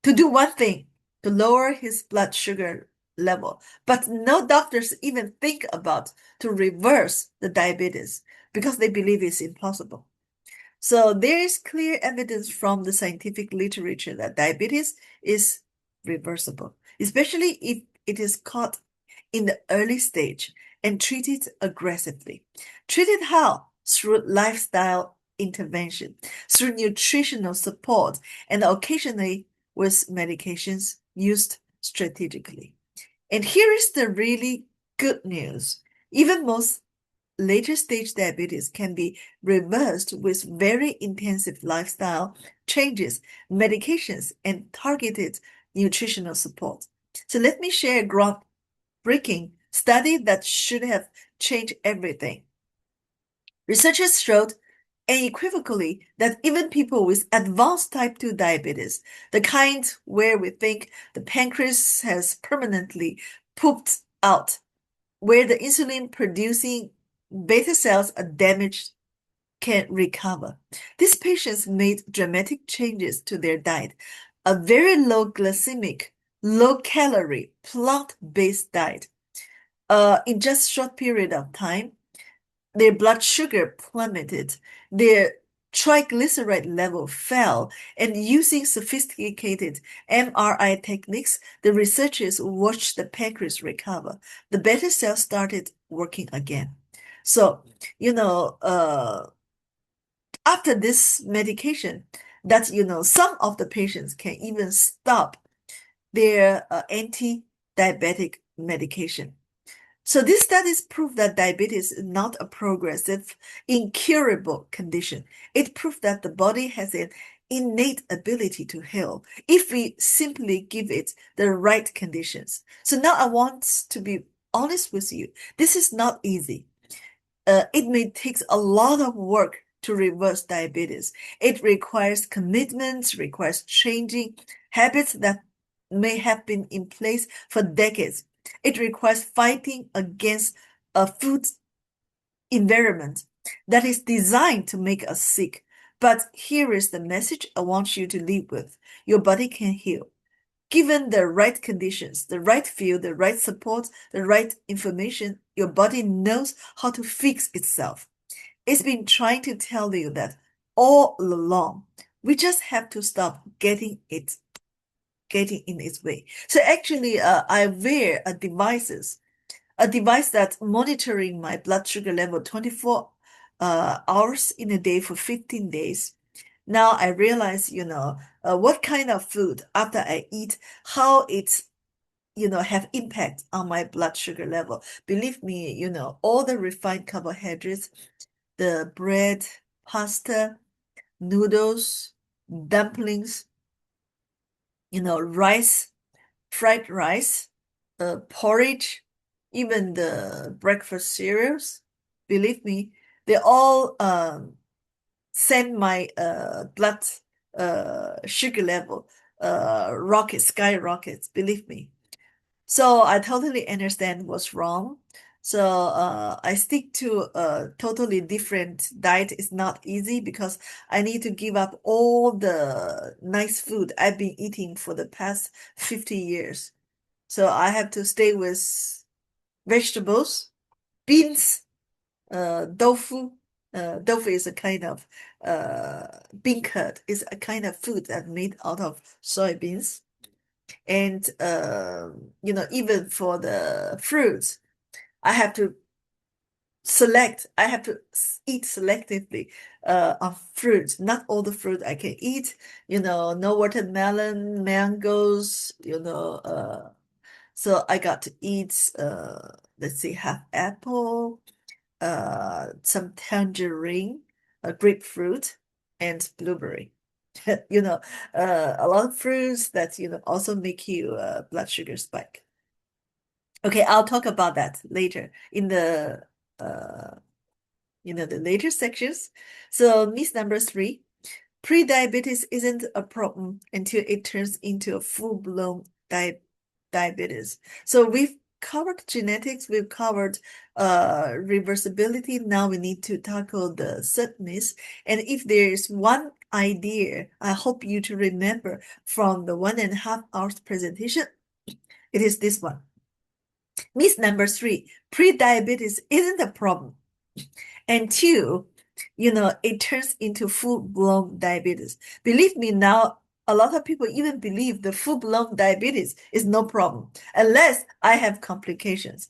to do one thing, to lower his blood sugar level. But no doctors even think about to reverse the diabetes because they believe it's impossible. So there is clear evidence from the scientific literature that diabetes is reversible, especially if it is caught in the early stage and treated aggressively. Treated how? Through lifestyle intervention, through nutritional support, and occasionally with medications used strategically. And here is the really good news. Even most later stage diabetes can be reversed with very intensive lifestyle changes, medications, and targeted nutritional support. So let me share a groundbreaking study that should have changed everything. Researchers showed unequivocally that even people with advanced type 2 diabetes, the kind where we think the pancreas has permanently pooped out, where the insulin producing beta cells are damaged, can recover. These patients made dramatic changes to their diet, a very low glycemic, low calorie, plant-based diet. In just a short period of time, their blood sugar plummeted, their triglyceride level fell, and using sophisticated MRI techniques, the researchers watched the pancreas recover. The beta cells started working again. So, after this medication, some of the patients can even stop their anti-diabetic medication. So these studies prove that diabetes is not a progressive, incurable condition. It proves that the body has an innate ability to heal if we simply give it the right conditions. So now I want to be honest with you. This is not easy. It may take a lot of work to reverse diabetes. It requires commitment, requires changing habits that may have been in place for decades. It requires fighting against a food environment that is designed to make us sick. But here is the message I want you to leave with. Your body can heal. Given the right conditions, the right fuel, the right support, the right information, your body knows how to fix itself. It's been trying to tell you that all along. We just have to stop getting in its way. So actually, I wear a device that's monitoring my blood sugar level 24 hours in a day for 15 days. Now I realize, what kind of food after I eat, how it's have impact on my blood sugar level. Believe me, all the refined carbohydrates, the bread, pasta, noodles, dumplings, rice, fried rice, porridge, even the breakfast cereals. Believe me, they all send my blood sugar level skyrockets. Believe me. So I totally understand what's wrong. So I stick to a totally different diet. It's not easy because I need to give up all the nice food I've been eating for the past 50 years. So I have to stay with vegetables, beans, tofu. Tofu is a kind of bean curd. It's a kind of food that made out of soybeans. And even for the fruits, I have to I have to eat selectively of fruits. Not all the fruit I can eat, no watermelon, mangoes, so I got to eat let's see, half apple, some tangerine, grapefruit, and blueberry. You know, a lot of fruits that also make you blood sugar spike. Okay, I'll talk about that later in uh the later sections. So myth number three, pre-diabetes isn't a problem until it turns into a full-blown diabetes. So we've covered genetics, we've covered reversibility. Now we need to tackle the sadness. And if there is one idea I hope you to remember from the 1.5 hours presentation, it is this one. Myth number three, pre-diabetes isn't a problem. And two, it turns into full-blown diabetes. Believe me now, a lot of people even believe the full-blown diabetes is no problem unless I have complications.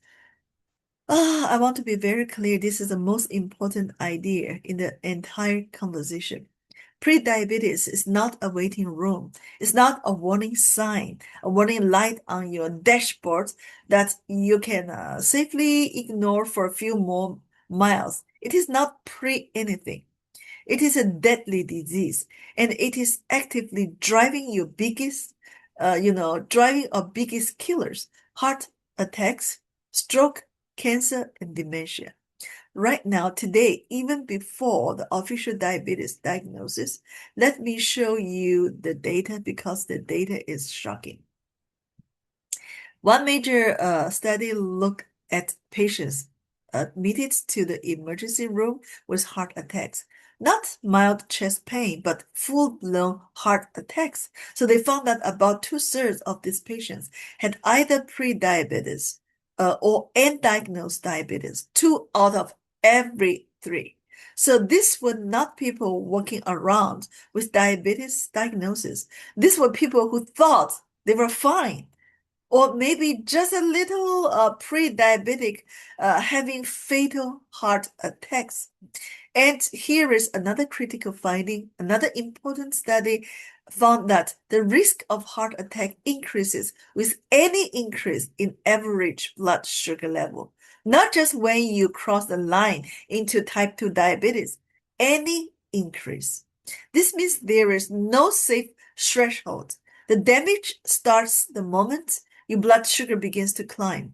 I want to be very clear. This is the most important idea in the entire conversation. Pre-diabetes is not a waiting room. It's not a warning sign, a warning light on your dashboard that you can safely ignore for a few more miles. It is not pre-anything. It is a deadly disease, and it is actively driving driving our biggest killers, heart attacks, stroke, cancer, and dementia. Right now, today, even before the official diabetes diagnosis, let me show you the data because the data is shocking. One major study looked at patients admitted to the emergency room with heart attacks. Not mild chest pain, but full-blown heart attacks. So they found that about 2/3 of these patients had either pre-diabetes or undiagnosed diabetes, 2 out of every 3. So these were not people walking around with diabetes diagnosis. These were people who thought they were fine or maybe just a little pre-diabetic, having fatal heart attacks. And here is another critical finding. Another important study found that the risk of heart attack increases with any increase in average blood sugar level, not just when you cross the line into type 2 diabetes, any increase. This means there is no safe threshold. The damage starts the moment your blood sugar begins to climb,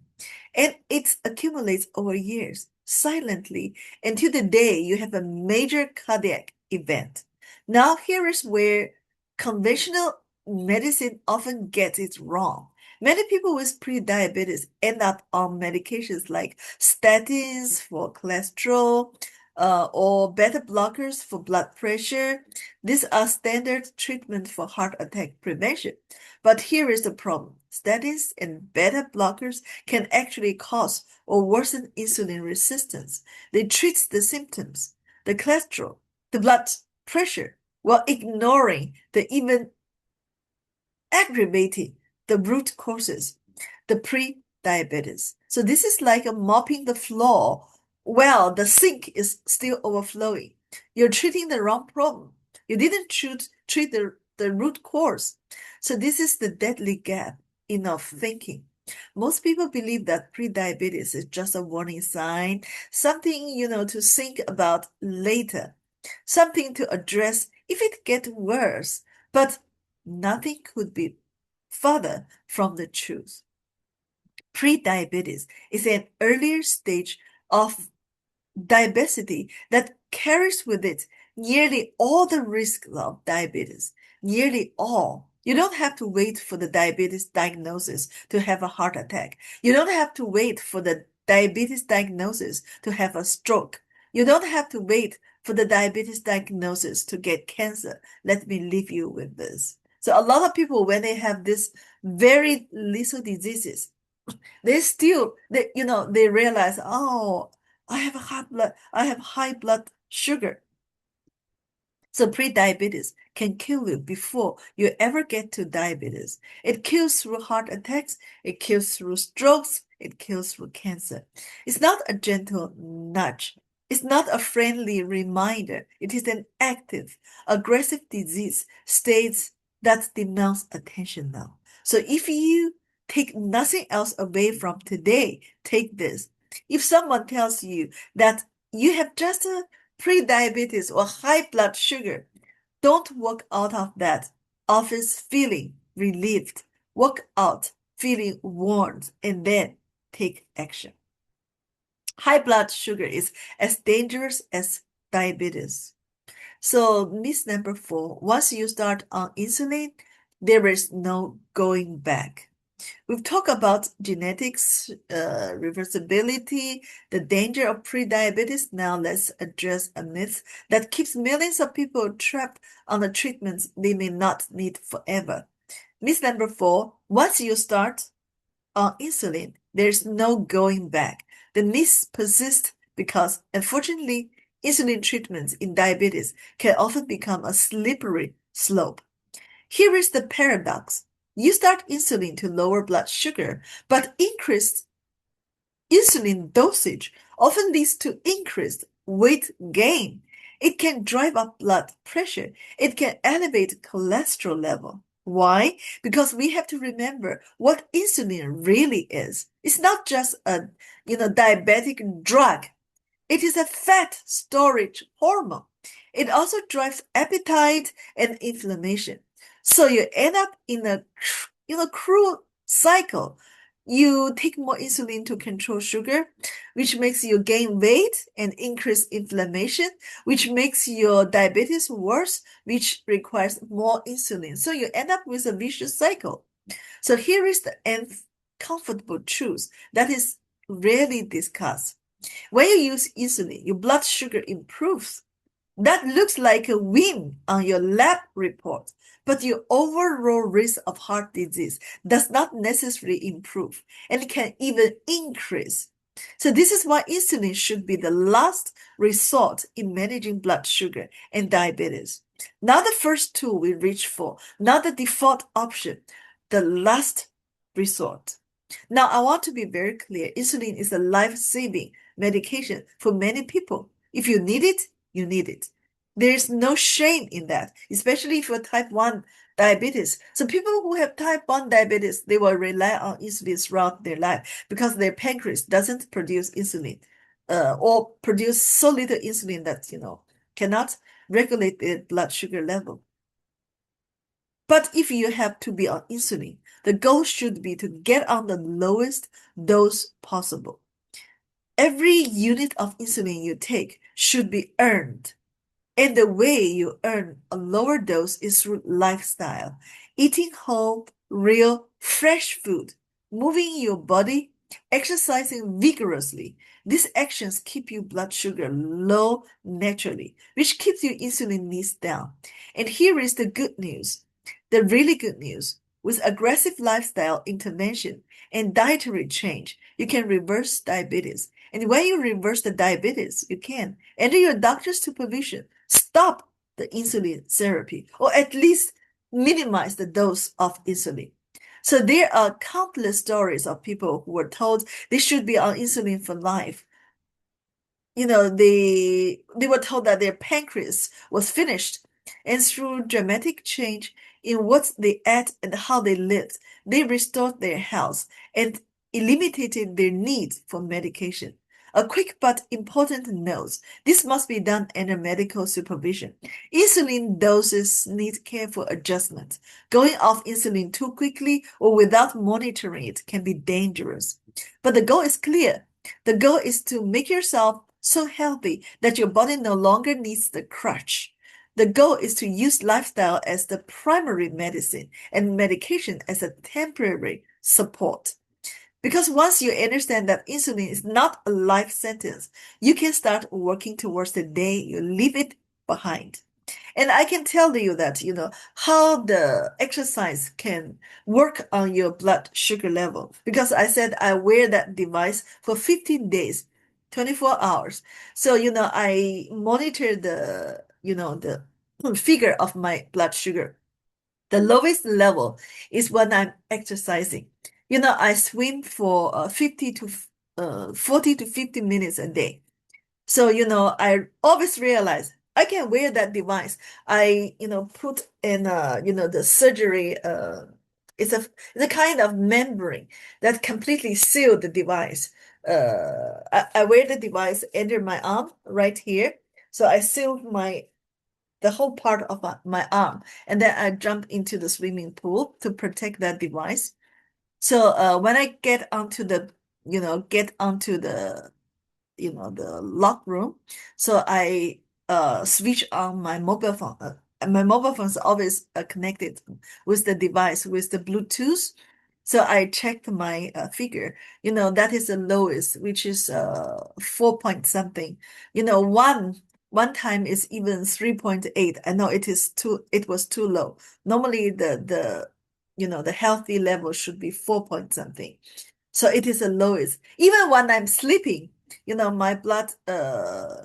and it accumulates over years, silently, until the day you have a major cardiac event. Now, here is where conventional medicine often gets it wrong. Many people with pre-diabetes end up on medications like statins for cholesterol, or beta blockers for blood pressure. These are standard treatment for heart attack prevention. But here is the problem. Statins and beta blockers can actually cause or worsen insulin resistance. They treat the symptoms, the cholesterol, the blood pressure, while ignoring the even aggravating the root causes, the pre-diabetes. So this is like a mopping the floor while the sink is still overflowing. You're treating the wrong problem. You didn't treat the root cause. So this is the deadly gap in our thinking. Most people believe that prediabetes is just a warning sign, something, to think about later, something to address if it gets worse. But nothing could be further from the truth. Prediabetes is an earlier stage of diabetes that carries with it nearly all the risks of diabetes. Nearly all. You don't have to wait for the diabetes diagnosis to have a heart attack. You don't have to wait for the diabetes diagnosis to have a stroke. You don't have to wait for the diabetes diagnosis to get cancer. Let me leave you with this. So a lot of people, when they have this very little diseases, they realize, oh, I have high blood sugar. So prediabetes can kill you before you ever get to diabetes. It kills through heart attacks, it kills through strokes, it kills through cancer. It's not a gentle nudge. It's not a friendly reminder. It is an active, aggressive disease state that demands attention now. So if you take nothing else away from today, take this. If someone tells you that you have just a pre-diabetes or high blood sugar, don't walk out of that office feeling relieved. Walk out feeling warned and then take action. High blood sugar is as dangerous as diabetes. So, myth number 4, once you start on insulin, there is no going back. We've talked about genetics, reversibility, the danger of prediabetes. Now let's address a myth that keeps millions of people trapped on the treatments they may not need forever. Myth number 4, once you start on insulin, there's no going back. The myth persists because, unfortunately, insulin treatments in diabetes can often become a slippery slope. Here is the paradox. You start insulin to lower blood sugar, but increased insulin dosage often leads to increased weight gain. It can drive up blood pressure. It can elevate cholesterol level. Why? Because we have to remember what insulin really is. It's not just a, diabetic drug. It is a fat storage hormone. It also drives appetite and inflammation. So you end up in a cruel cycle. You take more insulin to control sugar, which makes you gain weight and increase inflammation, which makes your diabetes worse, which requires more insulin. So you end up with a vicious cycle. So here is the uncomfortable truth that is rarely discussed. When you use insulin, your blood sugar improves. That looks like a win on your lab report, but your overall risk of heart disease does not necessarily improve and can even increase. So this is why insulin should be the last resort in managing blood sugar and diabetes. Not the first tool we reach for, not the default option, the last resort. Now, I want to be very clear. Insulin is a life-saving medication for many people. If you need it, you need it. There is no shame in that, especially if you're type 1 diabetes. So people who have type 1 diabetes, they will rely on insulin throughout their life because their pancreas doesn't produce insulin or produce so little insulin that, cannot regulate their blood sugar level. But if you have to be on insulin, the goal should be to get on the lowest dose possible. Every unit of insulin you take should be earned. And the way you earn a lower dose is through lifestyle, eating whole, real, fresh food, moving your body, exercising vigorously. These actions keep your blood sugar low naturally, which keeps your insulin needs down. And here is the good news, the really good news. With aggressive lifestyle intervention and dietary change, you can reverse diabetes. And when you reverse the diabetes, you can, under your doctor's supervision, stop the insulin therapy or at least minimize the dose of insulin. So there are countless stories of people who were told they should be on insulin for life. They were told that their pancreas was finished, and through dramatic change in what they ate and how they lived. They restored their health and eliminated their need for medication. A quick but important note: this must be done under medical supervision. Insulin doses need careful adjustment. Going off insulin too quickly or without monitoring it can be dangerous. But the goal is clear. The goal is to make yourself so healthy that your body no longer needs the crutch. The goal is to use lifestyle as the primary medicine and medication as a temporary support. Because once you understand that insulin is not a life sentence, you can start working towards the day you leave it behind. And I can tell you that, how the exercise can work on your blood sugar level. Because I said I wear that device for 15 days, 24 hours. So, I monitor the figure of my blood sugar. The lowest level is when I'm exercising. I swim for 40 to 50 minutes a day. So, I always realize I can wear that device. I, put in, the surgery, it's a kind of membrane that completely seal the device. I wear the device under my arm right here. So I seal the whole part of my arm, and then I jump into the swimming pool to protect that device. So when I get onto the lock room. So I switch on my mobile phone. And my mobile phone is always connected with the device with the Bluetooth. So I checked my figure. That is the lowest, which is 4 point something. One time is even 3.8. I know it was too low. Normally the healthy level should be 4 point something. So it is the lowest. Even when I'm sleeping, my blood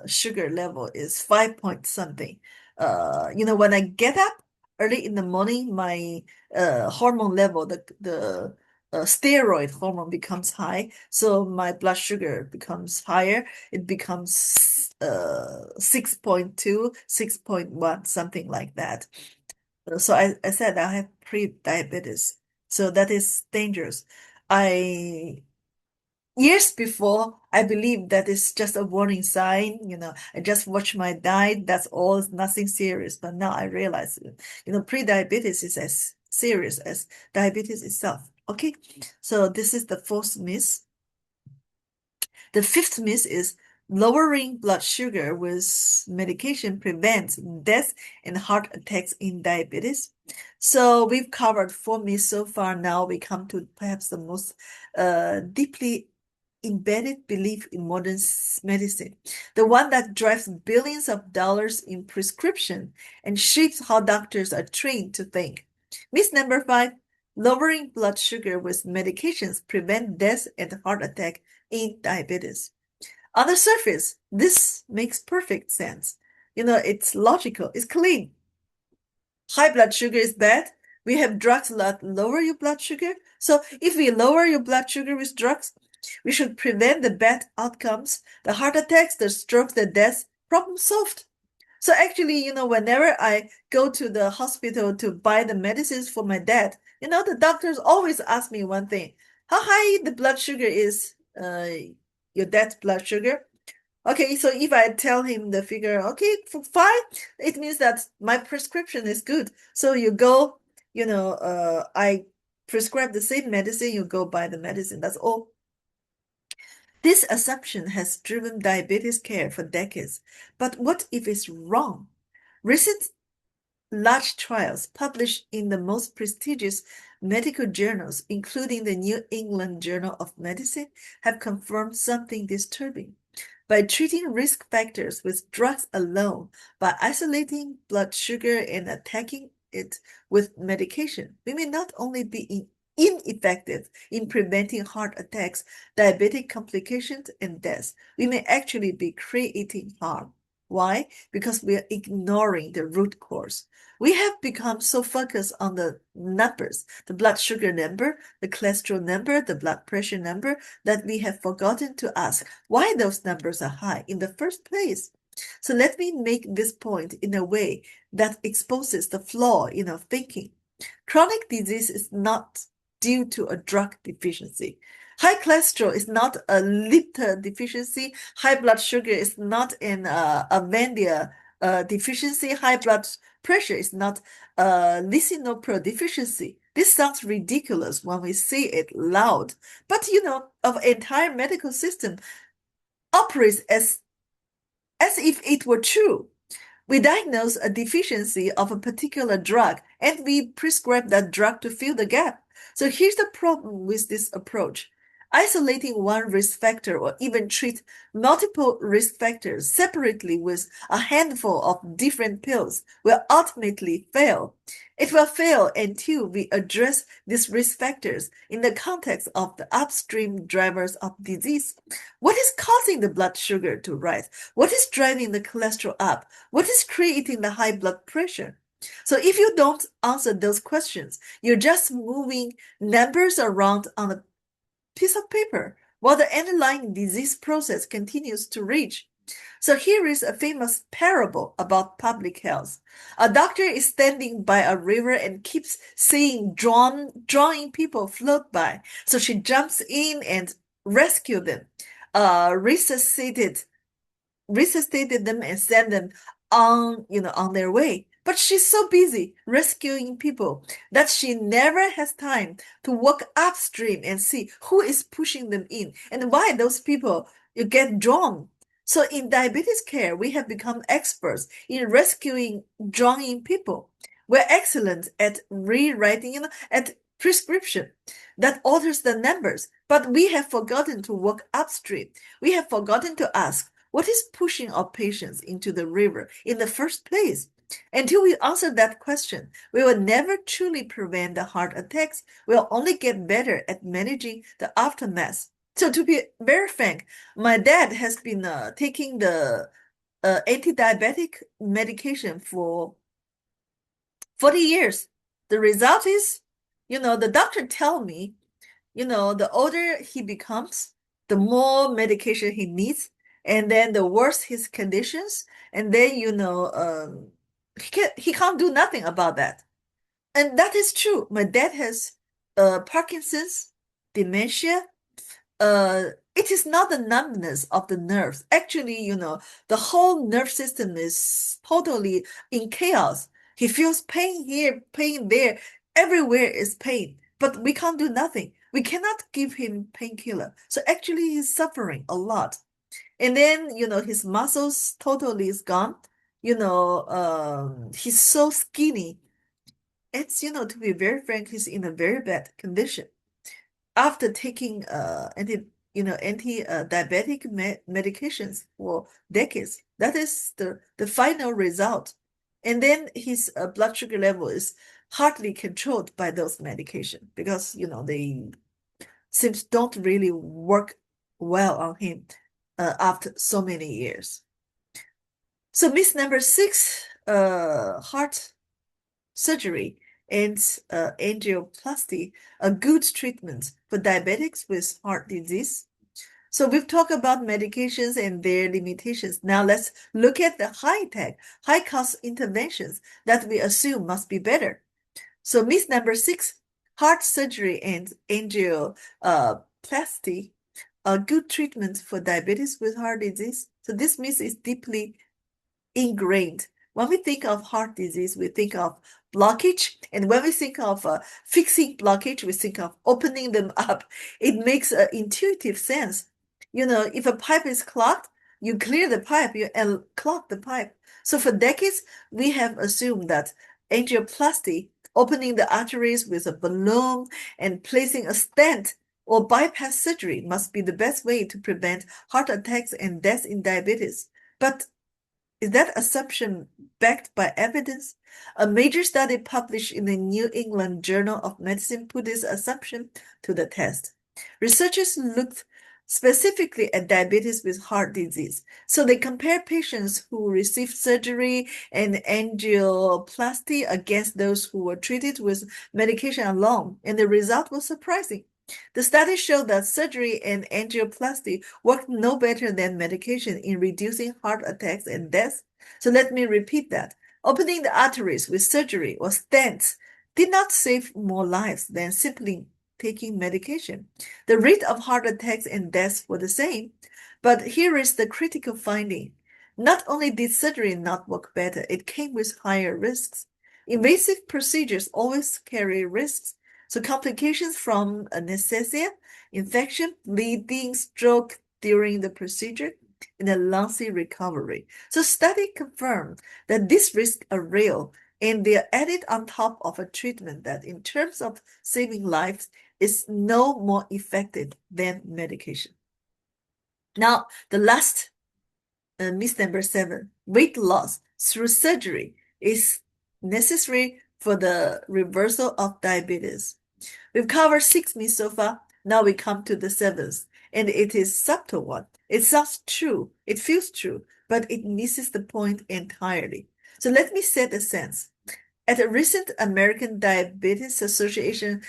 sugar level is 5 point something. When I get up early in the morning, my hormone level, the steroid hormone becomes high, so my blood sugar becomes higher. It becomes 6.2, 6.1, something like that. So I said I have pre-diabetes, so that is dangerous. I Years before, I believed that it's just a warning sign. I just watch my diet. That's all, it's nothing serious. But now I realize, pre-diabetes is as serious as diabetes itself. Okay, so this is the fourth myth. The fifth myth is lowering blood sugar with medication prevents death and heart attacks in diabetes. So we've covered four myths so far. Now we come to perhaps the most deeply embedded belief in modern medicine, the one that drives billions of dollars in prescription and shapes how doctors are trained to think. Myth number five: lowering blood sugar with medications prevent death and heart attack in diabetes. On the surface, this makes perfect sense. It's logical, it's clean. High blood sugar is bad. We have drugs that lower your blood sugar. So if we lower your blood sugar with drugs, we should prevent the bad outcomes, the heart attacks, the strokes, the deaths. Problem solved. So actually, whenever I go to the hospital to buy the medicines for my dad, the doctors always ask me one thing: how high the blood sugar is, your dad's blood sugar? Okay, so if I tell him the figure, okay, for fine, it means that my prescription is good. So you go, I prescribe the same medicine, you go buy the medicine. That's all. This assumption has driven diabetes care for decades. But what if it's wrong? Recent large trials published in the most prestigious medical journals, including the New England Journal of Medicine, have confirmed something disturbing. By treating risk factors with drugs alone, by isolating blood sugar and attacking it with medication, we may not only be ineffective in preventing heart attacks, diabetic complications, and deaths, we may actually be creating harm. Why? Because we are ignoring the root cause. We have become so focused on the numbers, the blood sugar number, the cholesterol number, the blood pressure number, that we have forgotten to ask why those numbers are high in the first place. So let me make this point in a way that exposes the flaw in our thinking. Chronic disease is not due to a drug deficiency. High cholesterol is not a lipid deficiency. High blood sugar is not an Avandia deficiency. High blood pressure is not a lisinopril deficiency. This sounds ridiculous when we say it loud, but our entire medical system operates as if it were true. We diagnose a deficiency of a particular drug and we prescribe that drug to fill the gap. So here's the problem with this approach. Isolating one risk factor or even treat multiple risk factors separately with a handful of different pills will ultimately fail. It will fail until we address these risk factors in the context of the upstream drivers of disease. What is causing the blood sugar to rise? What is driving the cholesterol up? What is creating the high blood pressure? So if you don't answer those questions, you're just moving numbers around on a piece of paper while the underlying disease process continues to rage. So here is a famous parable about public health. A doctor is standing by a river and keeps seeing drowning people float by. So she jumps in and rescues them, resuscitated them and sent them on their way. But she's so busy rescuing people that she never has time to walk upstream and see who is pushing them in and why those people you get drawn. So in diabetes care, we have become experts in rescuing drowning people. We're excellent at rewriting, at prescription that alters the numbers, but we have forgotten to walk upstream. We have forgotten to ask, what is pushing our patients into the river in the first place? Until we answer that question, we will never truly prevent the heart attacks. We'll only get better at managing the aftermath. So to be very frank, my dad has been taking the anti-diabetic medication for 40 years. The result is, the doctor tell me, the older he becomes, the more medication he needs, and then the worse his conditions, and then he can't do nothing about that. And that is true. My dad has Parkinson's, dementia. It is not the numbness of the nerves. Actually, the whole nerve system is totally in chaos. He feels pain here, pain there. Everywhere is pain, but we can't do nothing. We cannot give him painkiller. So actually, he's suffering a lot. And then, his muscles totally is gone. He's so skinny. It's, to be very frank, he's in a very bad condition. After taking anti-diabetic medications for decades, that is the final result. And then his blood sugar level is hardly controlled by those medications because, they seems don't really work well on him after so many years. So myth number 6, heart surgery and angioplasty, a good treatment for diabetics with heart disease. So we've talked about medications and their limitations. Now let's look at the high-tech, high-cost interventions that we assume must be better. So myth number 6, heart surgery and angioplasty, a good treatment for diabetes with heart disease. So this myth is deeply ingrained. When we think of heart disease, we think of blockage. And when we think of fixing blockage, we think of opening them up. It makes intuitive sense. If a pipe is clogged, you clear the pipe, you unclog the pipe. So for decades, we have assumed that angioplasty, opening the arteries with a balloon and placing a stent or bypass surgery must be the best way to prevent heart attacks and death in diabetes. But is that assumption backed by evidence? A major study published in the New England Journal of Medicine put this assumption to the test. Researchers looked specifically at diabetes with heart disease. So they compared patients who received surgery and angioplasty against those who were treated with medication alone, and the result was surprising. The study showed that surgery and angioplasty worked no better than medication in reducing heart attacks and deaths. So let me repeat that. Opening the arteries with surgery or stents did not save more lives than simply taking medication. The rate of heart attacks and deaths were the same. But here is the critical finding. Not only did surgery not work better, it came with higher risks. Invasive procedures always carry risks. So complications from anesthesia, infection, bleeding, stroke during the procedure, and a lengthy recovery. So study confirmed that these risks are real, and they are added on top of a treatment that, in terms of saving lives, is no more effective than medication. Now, the last myth number 7, weight loss through surgery is necessary for the reversal of diabetes. We've covered 6 myths so far. Now we come to the 7th, and it is subtle one. It sounds true, it feels true, but it misses the point entirely. So let me set the sense. At a recent American Diabetes Association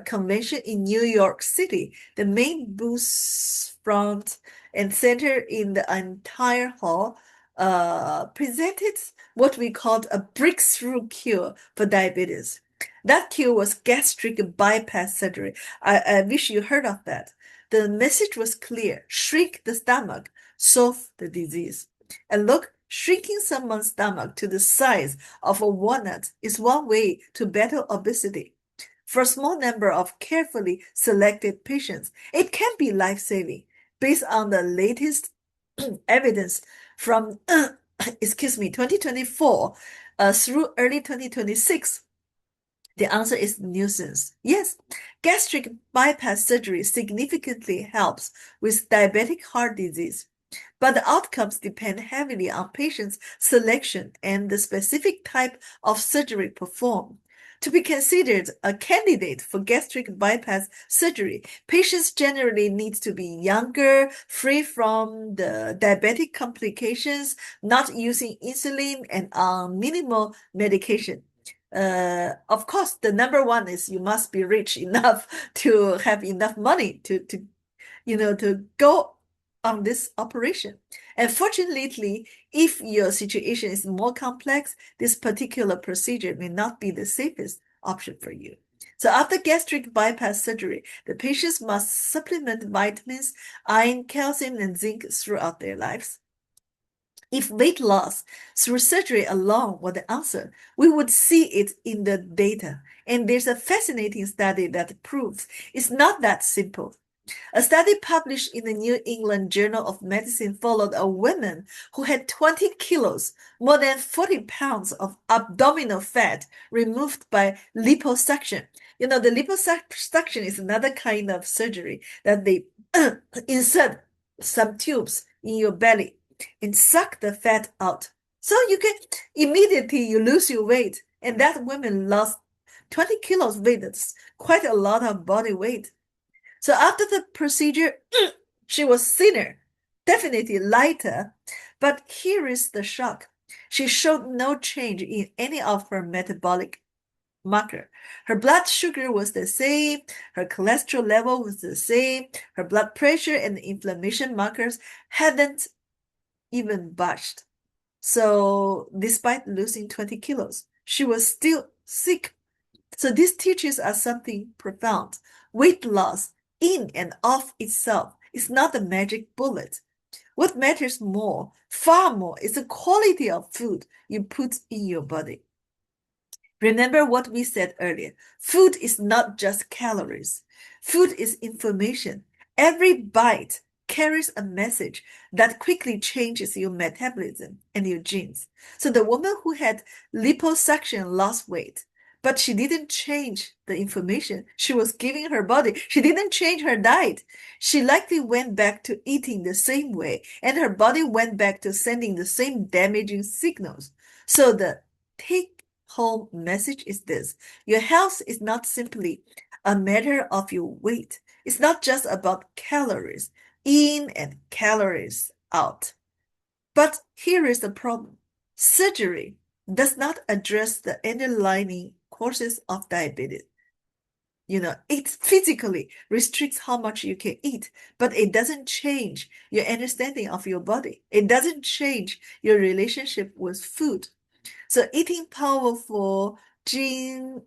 convention in New York City, the main booth front and center in the entire hall presented what we called a breakthrough cure for diabetes. That cure was gastric bypass surgery. I wish you heard of that. The message was clear: shrink the stomach, solve the disease. And look, shrinking someone's stomach to the size of a walnut is one way to battle obesity. For a small number of carefully selected patients, it can be life-saving. Based on the latest evidence from 2024 through early 2026, the answer is nuisance. Yes, gastric bypass surgery significantly helps with diabetic heart disease, but the outcomes depend heavily on patients' selection and the specific type of surgery performed. To be considered a candidate for gastric bypass surgery, patients generally need to be younger, free from the diabetic complications, not using insulin, and on minimal medication. Of course, the number one is you must be rich enough to have enough money to go on this operation. And fortunately, if your situation is more complex, this particular procedure may not be the safest option for you. So after gastric bypass surgery, the patients must supplement vitamins, iron, calcium, and zinc throughout their lives. If weight loss through surgery alone were the answer, we would see it in the data. And there's a fascinating study that proves it's not that simple. A study published in the New England Journal of Medicine followed a woman who had 20 kilos, more than 40 pounds of abdominal fat removed by liposuction. The liposuction is another kind of surgery that they insert some tubes in your belly and suck the fat out. So you lose your weight. And that woman lost 20 kilos weight. That's quite a lot of body weight. So after the procedure, she was thinner, definitely lighter. But here is the shock. She showed no change in any of her metabolic marker. Her blood sugar was the same, her cholesterol level was the same, her blood pressure and inflammation markers hadn't even budged. So despite losing 20 kilos, she was still sick. So this teaches us something profound. Weight loss in and of itself is not a magic bullet. What matters more, far more, is the quality of food you put in your body. Remember what we said earlier. Food is not just calories. Food is information. Every bite carries a message that quickly changes your metabolism and your genes. So the woman who had liposuction lost weight, but she didn't change the information she was giving her body. She didn't change her diet. She likely went back to eating the same way, and her body went back to sending the same damaging signals. So the take-home message is this: your health is not simply a matter of your weight. It's not just about calories in and calories out. But here is the problem. Surgery does not address the underlying causes of diabetes. It physically restricts how much you can eat, but it doesn't change your understanding of your body. It doesn't change your relationship with food. So eating powerful hygiene,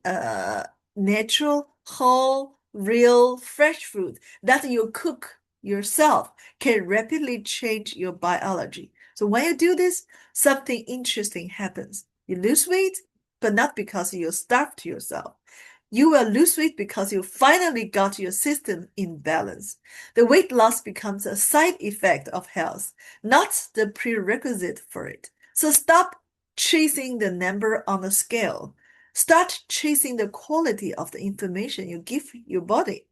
natural, whole, real, fresh food that you cook yourself can rapidly change your biology. So when you do this, something interesting happens. You lose weight, but not because you starved yourself. You will lose weight because you finally got your system in balance. The weight loss becomes a side effect of health, not the prerequisite for it. So stop chasing the number on the scale. Start chasing the quality of the information you give your body.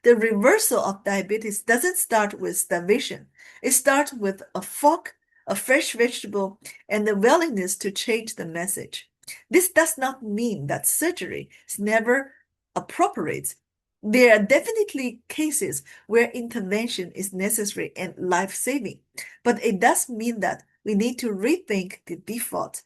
The reversal of diabetes doesn't start with starvation. It starts with a fork, a fresh vegetable, and the willingness to change the message. This does not mean that surgery is never appropriate. There are definitely cases where intervention is necessary and life-saving, but it does mean that we need to rethink the default.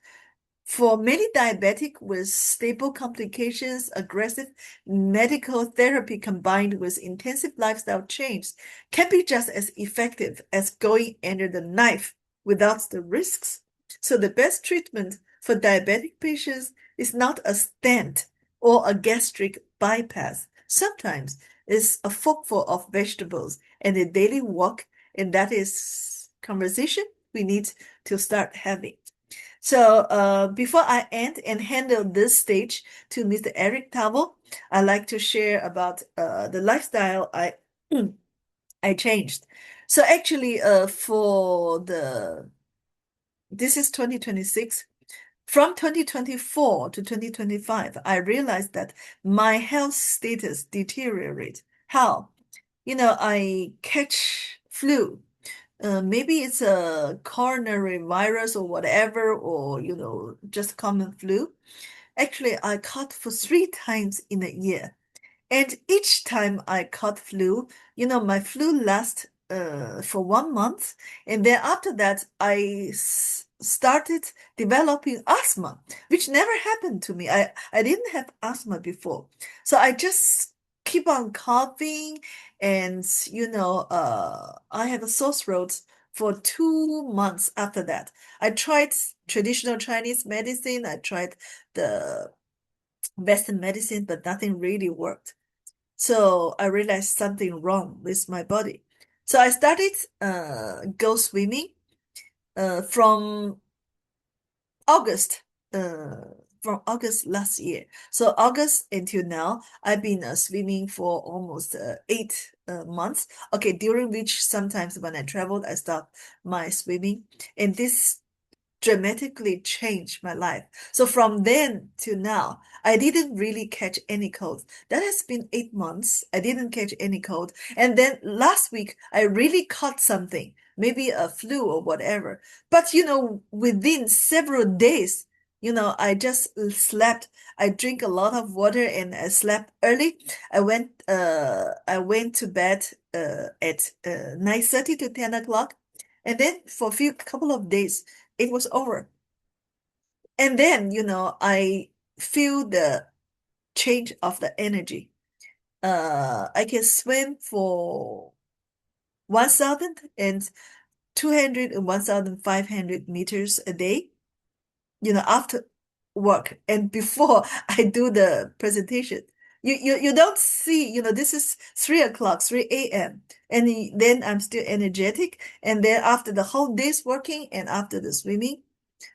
For many diabetic with stable complications, aggressive medical therapy combined with intensive lifestyle change can be just as effective as going under the knife without the risks. So the best treatment for diabetic patients is not a stent or a gastric bypass. Sometimes it's a forkful of vegetables and a daily walk, and that is conversation we need to start having. So before I end and handle this stage to Mr. Eric Tawa, I'd like to share about the lifestyle I changed. So actually, for the this is 2026. From 2024 to 2025, I realized that my health status deteriorate. How? I catch flu. Maybe it's a coronary virus or whatever, or just common flu. Actually, I caught for 3 times in a year. And each time I caught flu, my flu lasts for 1 month. And then after that, I started developing asthma, which never happened to me. I didn't have asthma before. So I just keep on coughing and, I have a sore throat for 2 months after that. I tried traditional Chinese medicine. I tried the Western medicine, but nothing really worked. So I realized something wrong with my body. So I started go swimming from August uh, from August last year. So August until now, I've been swimming for almost 8 months. Okay, during which sometimes when I traveled, I stopped my swimming, and this dramatically changed my life. So from then to now, I didn't really catch any cold. That has been 8 months. I didn't catch any cold. And then last week, I really caught something, maybe a flu or whatever. But, within several days, I just slept. I drink a lot of water and I slept early. I went to bed at 9:30 to 10 o'clock. And then for a few couple of days, it was over. And then, I feel the change of the energy. I can swim for 1,200 and 1,500 meters a day, after work and before I do the presentation. You don't see, this is 3 o'clock, 3 a.m. And then I'm still energetic. And then after the whole day's working and after the swimming,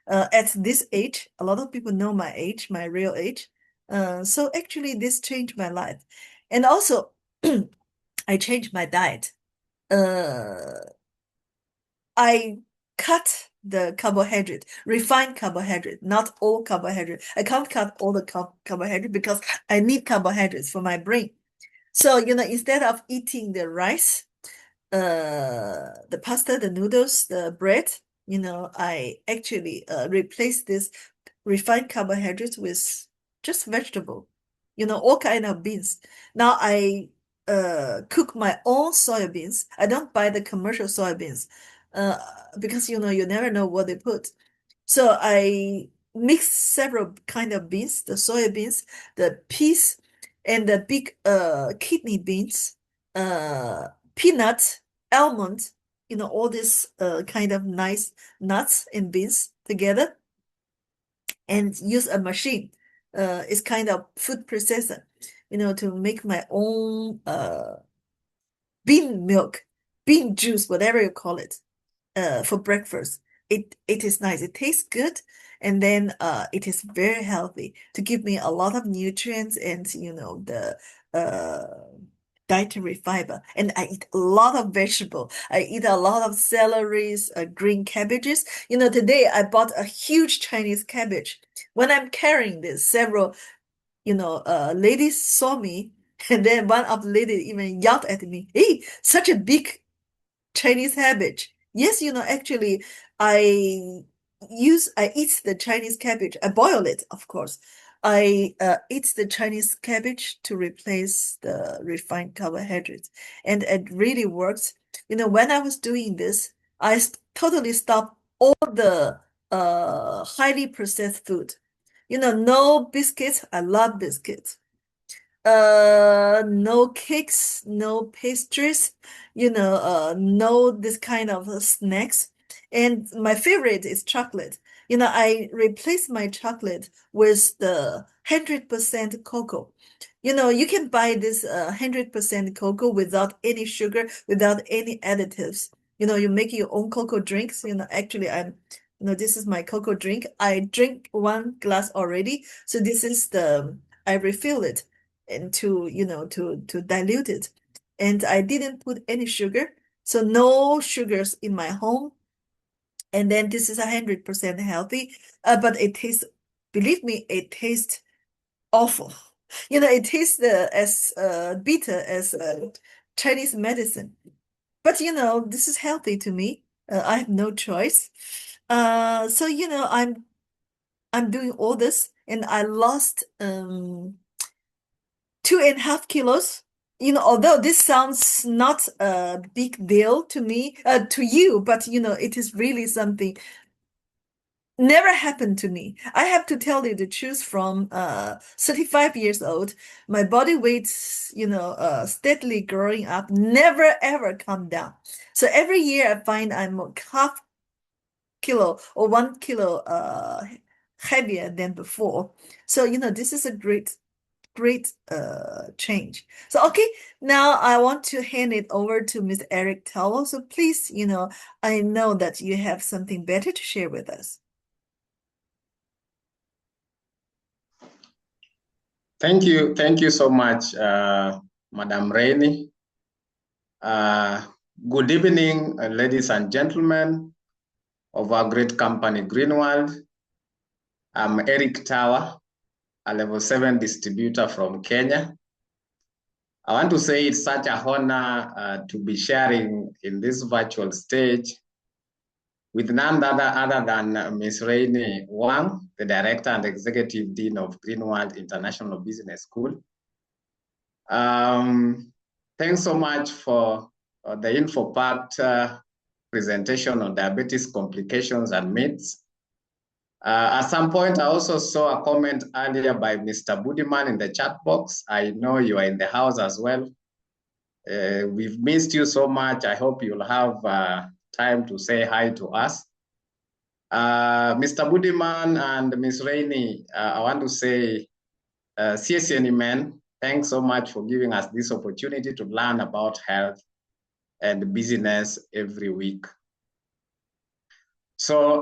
at this age, a lot of people know my age, my real age. So actually, this changed my life. And also, I changed my diet. Uh, I cut the carbohydrate, refined carbohydrate, not all carbohydrate. I can't cut all the carbohydrate because I need carbohydrates for my brain. So, instead of eating the rice, the pasta, the noodles, the bread, I actually replace this refined carbohydrates with just vegetable, all kind of beans. Now I cook my own soybeans. I don't buy the commercial soybeans uh, because you never know what they put. So I mix several kind of beans, the soybeans, the peas, and the big kidney beans, uh, peanut, almond, all this kind of nice nuts and beans together and use a machine. is kind of food processor, to make my own bean milk, bean juice, whatever you call it, for breakfast. It is nice. It tastes good, and then it is very healthy to give me a lot of nutrients and the dietary fiber. And I eat a lot of vegetable. I eat a lot of celeries, green cabbages. Today I bought a huge Chinese cabbage. When I'm carrying this, several ladies saw me, and then one of the ladies even yelled at me, "Hey, such a big Chinese cabbage." Yes, actually, I I eat the Chinese cabbage. I boil it, of course. I eat the Chinese cabbage to replace the refined carbohydrates, and it really works. When I was doing this, totally stopped all the highly processed food. No biscuits. I love biscuits. No cakes, no pastries, no this kind of snacks. And my favorite is chocolate. I replace my chocolate with the 100% cocoa. You can buy this 100% cocoa without any sugar, without any additives. You make your own cocoa drinks. Actually, this is my cocoa drink. I drink one glass already. So this is I refill it and to dilute it. And I didn't put any sugar, so no sugars in my home. And then this is 100% healthy, but it tastes, believe me, it tastes awful. It tastes as bitter as Chinese medicine. But this is healthy to me. I have no choice. So I'm doing all this, and I lost 2.5 kilos. Although this sounds not a big deal to me, to you, but it is really something never happened to me. I have to tell you the truth. From 35 years old, my body weight, steadily growing up, never ever come down. So every year I find I'm half kilo or 1 kilo heavier than before. So this is a great change. So okay, now I want to hand it over to Ms. Eric Tawa. So please, I know that you have something better to share with us. Thank you so much, Madam Rainie. Good evening, ladies and gentlemen of our great company, Greenworld. I'm Eric Tawa, a level 7 distributor from Kenya. I want to say it's such a honor to be sharing in this virtual stage with none other than Ms. Rainie Wang, the Director and Executive Dean of Greenworld International Business School. Thanks so much for the info-packed presentation on diabetes complications and myths. At some point, I also saw a comment earlier by Mr. Budiman in the chat box. I know you are in the house as well. We've missed you so much. I hope you'll have time to say hi to us. Mr. Budiman and Ms. Rainie, I want to say, CSN men, thanks so much for giving us this opportunity to learn about health and business every week. So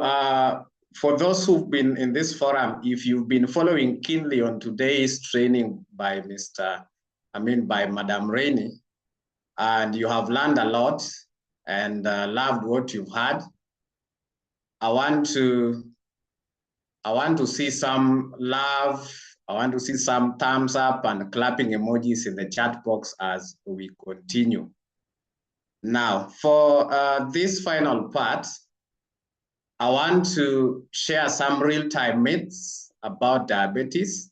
for those who've been in this forum, if you've been following keenly on today's training by Madam Rainie, and you have learned a lot and loved what you've heard, I want to see some love. I want to see some thumbs up and clapping emojis in the chat box as we continue. Now, for this final part, I want to share some real-time myths about diabetes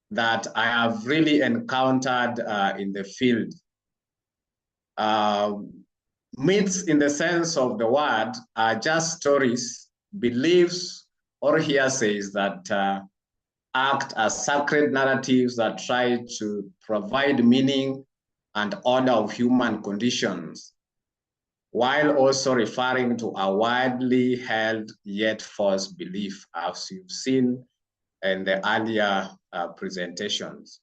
that I have really encountered in the field. Myths in the sense of the word are just stories, beliefs, or hearsays that act as sacred narratives that try to provide meaning and order of human conditions, while also referring to a widely held yet false belief, as you've seen in the earlier presentations.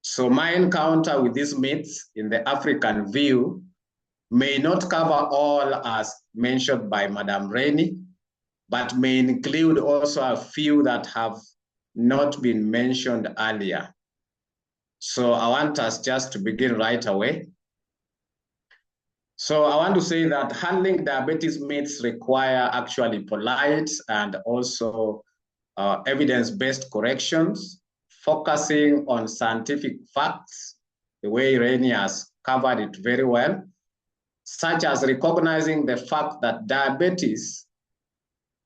So my encounter with these myths in the African view may not cover all as mentioned by Madam Rainie, but may include also a few that have not been mentioned earlier. So I want us just to begin right away. So I want to say that handling diabetes myths require actually polite and also evidence-based corrections, focusing on scientific facts, the way Rainie has covered it very well, such as recognizing the fact that diabetes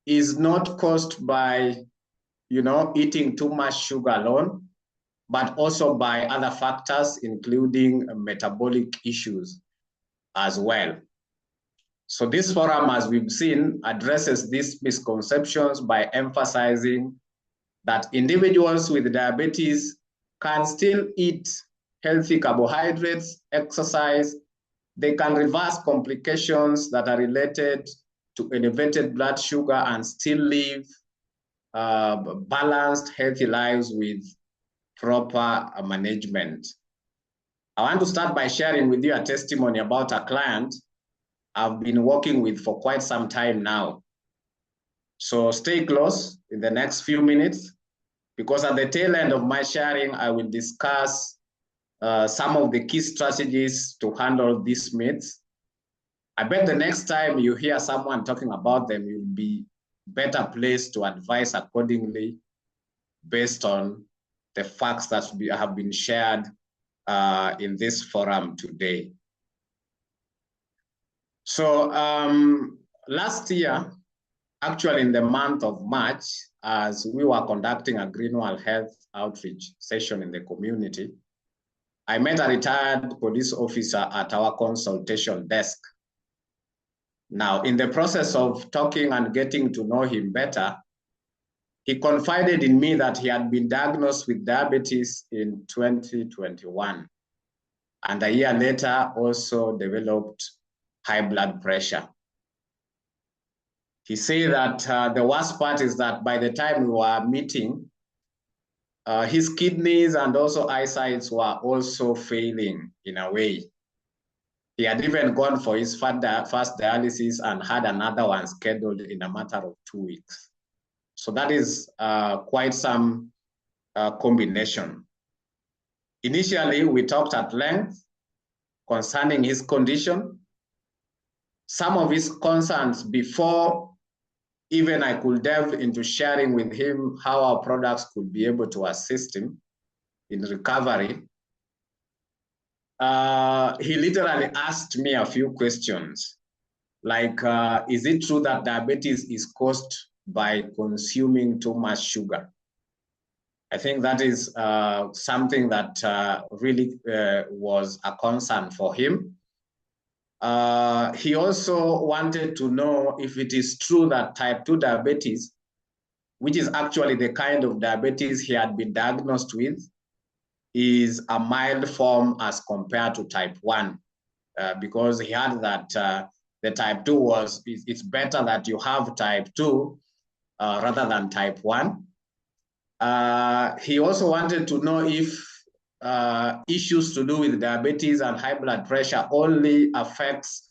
is not caused by, eating too much sugar alone, but also by other factors, including metabolic issues as well. So this forum, as we've seen, addresses these misconceptions by emphasizing that individuals with diabetes can still eat healthy carbohydrates, exercise. They can reverse complications that are related to elevated blood sugar and still live balanced, healthy lives with proper management. I want to start by sharing with you a testimony about a client I've been working with for quite some time now. So stay close in the next few minutes, because at the tail end of my sharing, I will discuss some of the key strategies to handle these myths. I bet the next time you hear someone talking about them, you'll be better placed to advise accordingly based on the facts that have been shared in this forum today. So last year, actually in the month of March, as we were conducting a Greenwald Health outreach session in the community, I met a retired police officer at our consultation desk. Now, in the process of talking and getting to know him better, he confided in me that he had been diagnosed with diabetes in 2021, and a year later also developed high blood pressure. He said that the worst part is that by the time we were meeting, his kidneys and also eyesight were also failing in a way. He had even gone for his first dialysis and had another one scheduled in a matter of 2 weeks. So that is quite some combination. Initially, we talked at length concerning his condition, some of his concerns before even I could delve into sharing with him how our products could be able to assist him in recovery. He literally asked me a few questions, like, is it true that diabetes is caused by consuming too much sugar? I think that is something that really was a concern for him. He also wanted to know if it is true that type 2 diabetes, which is actually the kind of diabetes he had been diagnosed with, is a mild form as compared to type 1, because he had that the type 2 it's better that you have type 2 rather than type 1. He also wanted to know if issues to do with diabetes and high blood pressure only affects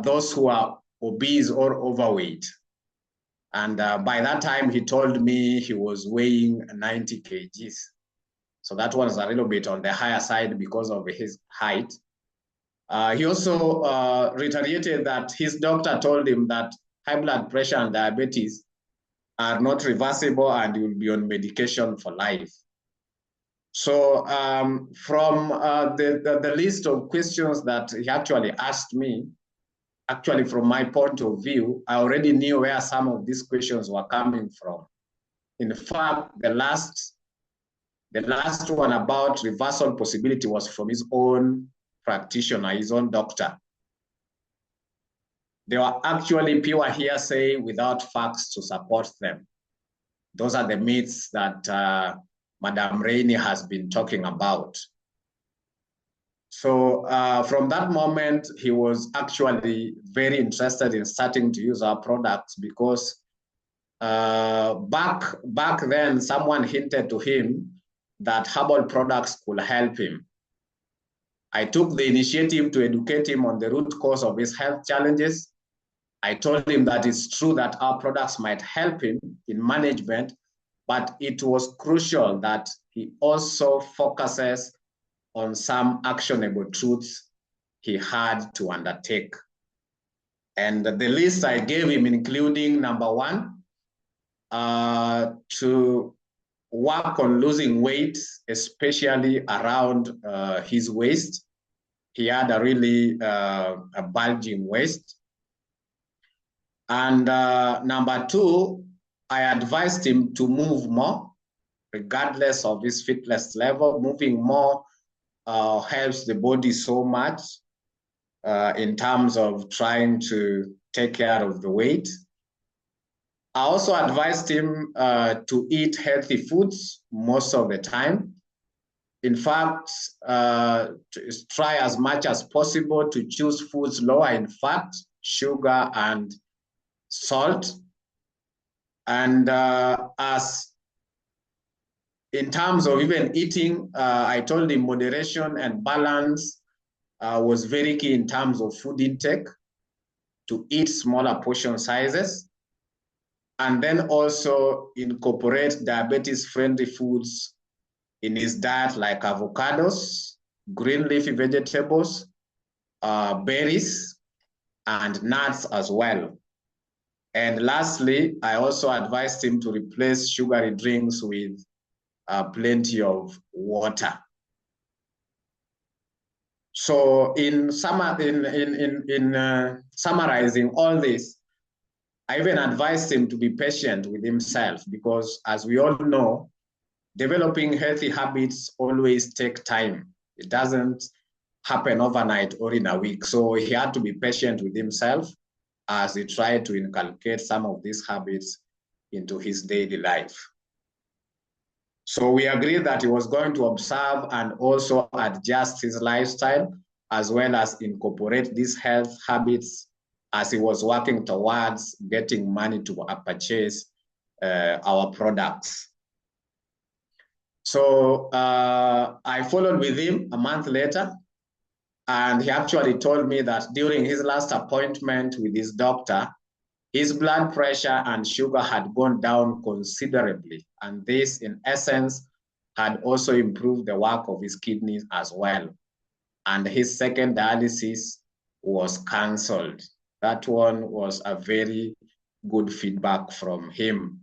those who are obese or overweight. And by that time, he told me he was weighing 90 kgs. So that was a little bit on the higher side because of his height. He also reiterated that his doctor told him that high blood pressure and diabetes are not reversible and he will be on medication for life. So from the list of questions that he actually asked me, actually from my point of view, I already knew where some of these questions were coming from. In fact, the last one about reversal possibility was from his own practitioner, his own doctor. They were actually pure hearsay without facts to support them. Those are the myths that Madam Rainie has been talking about. So from that moment, he was actually very interested in starting to use our products because back then, someone hinted to him that herbal products could help him. I took the initiative to educate him on the root cause of his health challenges. I told him that it's true that our products might help him in management, but it was crucial that he also focuses on some actionable truths he had to undertake. And the list I gave him, including number one, to work on losing weight, especially around his waist. He had a really a bulging waist. And number two, I advised him to move more, regardless of his fitness level. Moving more helps the body so much in terms of trying to take care of the weight. I also advised him to eat healthy foods most of the time. In fact, try as much as possible to choose foods lower in fat, sugar, and salt. And as in terms of even eating, I told him moderation and balance was very key in terms of food intake, to eat smaller portion sizes, and then also incorporate diabetes-friendly foods in his diet, like avocados, green leafy vegetables, berries, and nuts as well. And lastly, I also advised him to replace sugary drinks with plenty of water. So in summarizing all this, I even advised him to be patient with himself, because as we all know, developing healthy habits always take time. It doesn't happen overnight or in a week. So he had to be patient with himself as he tried to inculcate some of these habits into his daily life. So we agreed that he was going to observe and also adjust his lifestyle, as well as incorporate these health habits as he was working towards getting money to purchase our products. So I followed with him a month later, and he actually told me that during his last appointment with his doctor, his blood pressure and sugar had gone down considerably. And this, in essence, had also improved the work of his kidneys as well. And his second dialysis was canceled. That one was a very good feedback from him.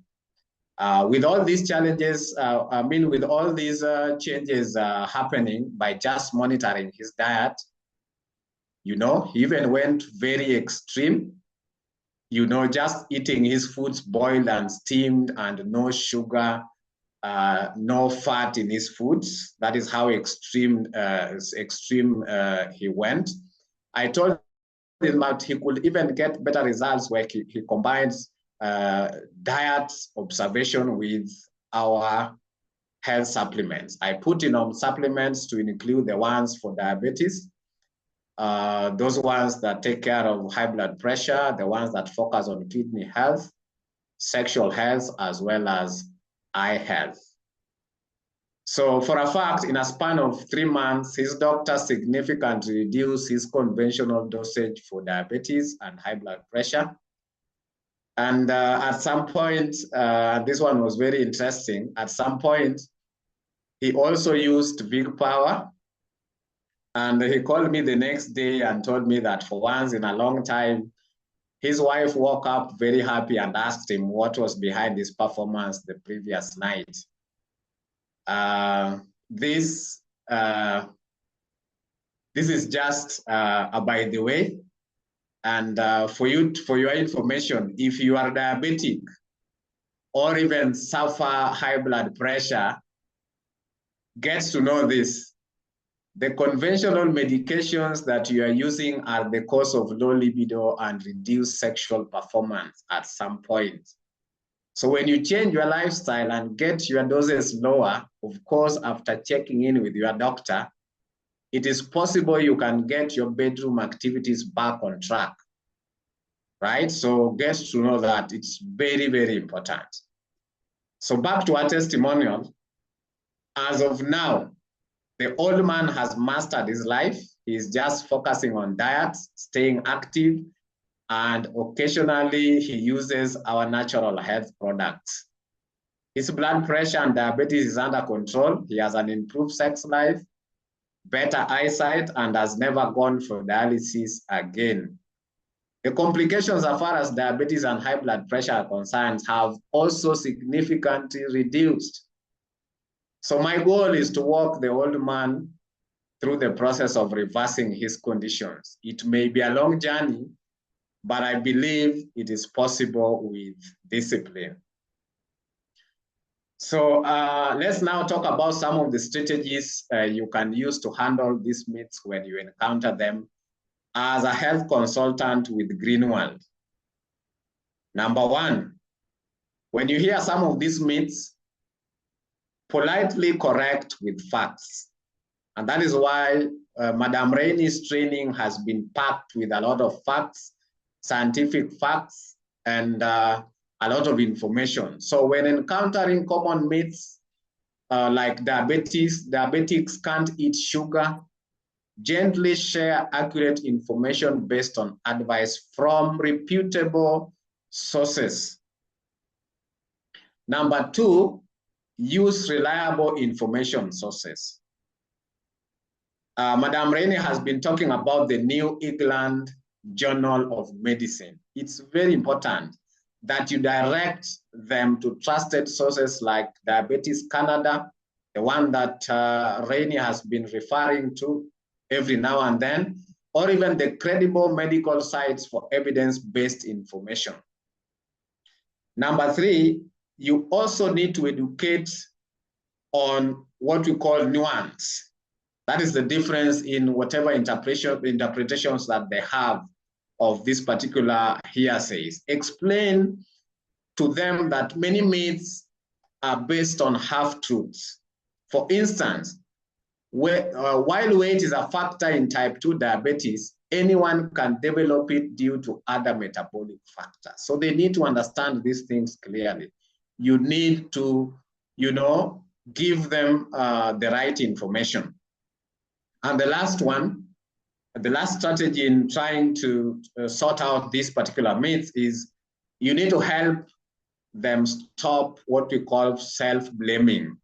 With all these challenges, with all these changes happening by just monitoring his diet, he even went very extreme, just eating his foods boiled and steamed and no sugar, no fat in his foods. That is how extreme he went. I told him that he could even get better results where he combines diet observation with our health supplements. I put in on supplements to include the ones for diabetes, those ones that take care of high blood pressure, the ones that focus on kidney health, sexual health, as well as eye health. So for a fact, in a span of 3 months, his doctor significantly reduced his conventional dosage for diabetes and high blood pressure. And at some point, this one was very interesting, at some point, he also used big power. And he called me the next day and told me that for once in a long time, his wife woke up very happy and asked him what was behind his performance the previous night. This is just by the way. And for your information, if you are diabetic or even suffer high blood pressure, get to know this. The conventional medications that you are using are the cause of low libido and reduced sexual performance at some point. So when you change your lifestyle and get your doses lower, of course, after checking in with your doctor, it is possible you can get your bedroom activities back on track. right? So get to know that it's very, very important. So back to our testimonial. As of now, the old man has mastered his life. He's just focusing on diet, staying active, and occasionally he uses our natural health products. His blood pressure and diabetes is under control. He has an improved sex life, better eyesight, and has never gone for dialysis again. The complications as far as diabetes and high blood pressure are concerned have also significantly reduced. So my goal is to walk the old man through the process of reversing his conditions. It may be a long journey, but I believe it is possible with discipline. So let's now talk about some of the strategies you can use to handle these myths when you encounter them as a health consultant with Greenwald. Number one, when you hear some of these myths, politely correct with facts. And that is why Madam Rainie's training has been packed with a lot of facts, scientific facts, and a lot of information. So when encountering common myths like diabetics can't eat sugar, gently share accurate information based on advice from reputable sources. Number two, use reliable information sources. Madam Rainie has been talking about the New England Journal of Medicine. It's very important that you direct them to trusted sources like Diabetes Canada, the one that Rainie has been referring to every now and then, or even the credible medical sites for evidence-based information. Number three, you also need to educate on what we call nuance. That is the difference in whatever interpretations that they have of this particular hearsays. Explain to them that many myths are based on half-truths. For instance, while weight is a factor in type 2 diabetes, anyone can develop it due to other metabolic factors. So they need to understand these things clearly. You need to, give them the right information. And the last one, the last strategy in trying to sort out this particular myth is you need to help them stop what we call self-blaming.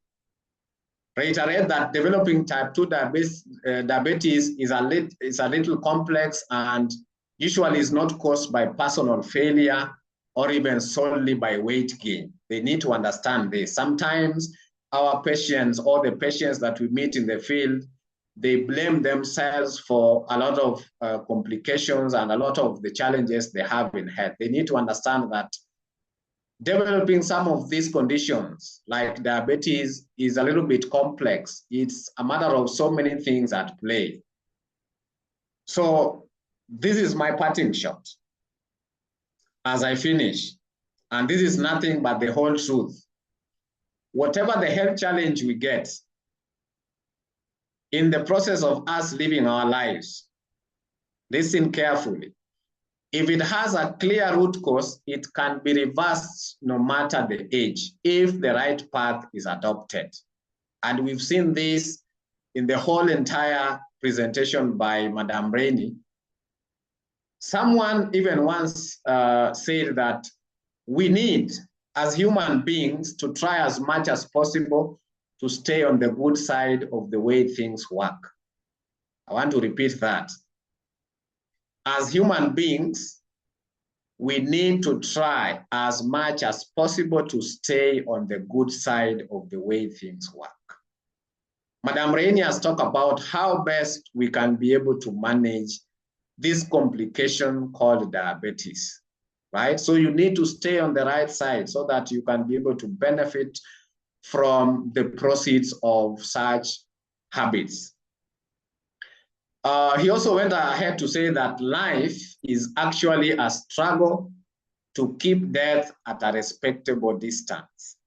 Reiterate that developing type 2 diabetes is a little complex and usually is not caused by personal failure or even solely by weight gain. They need to understand this. Sometimes our patients or the patients that we meet in the field, they blame themselves for a lot of complications and a lot of the challenges they have in health. They need to understand that developing some of these conditions like diabetes is a little bit complex. It's a matter of so many things at play. So this is my parting shot as I finish. And this is nothing but the whole truth. Whatever the health challenge we get, in the process of us living our lives, listen carefully. If it has a clear root cause, it can be reversed no matter the age, if the right path is adopted. And we've seen this in the whole entire presentation by Madame Rainie. Someone even once said that we need, as human beings, to try as much as possible to stay on the good side of the way things work. I want to repeat that. As human beings, we need to try as much as possible to stay on the good side of the way things work. Madame Rainie has talked about how best we can be able to manage this complication called diabetes, right? So you need to stay on the right side so that you can be able to benefit from the proceeds of such habits. He also went ahead to say that life is actually a struggle to keep death at a respectable distance.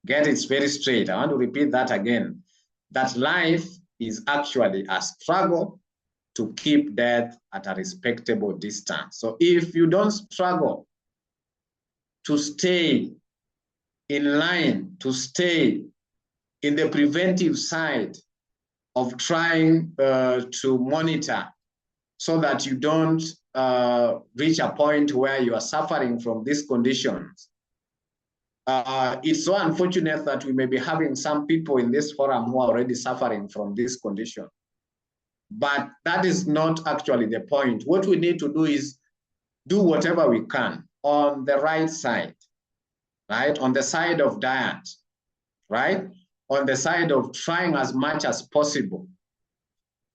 Get it very straight. I want to repeat that again. That life is actually a struggle to keep death at a respectable distance. So if you don't struggle to stay in line, to stay in the preventive side of trying to monitor so that you don't reach a point where you are suffering from these conditions. It's so unfortunate that we may be having some people in this forum who are already suffering from this condition. But that is not actually the point. What we need to do is do whatever we can on the right side, right? On the side of diet, right? On the side of trying as much as possible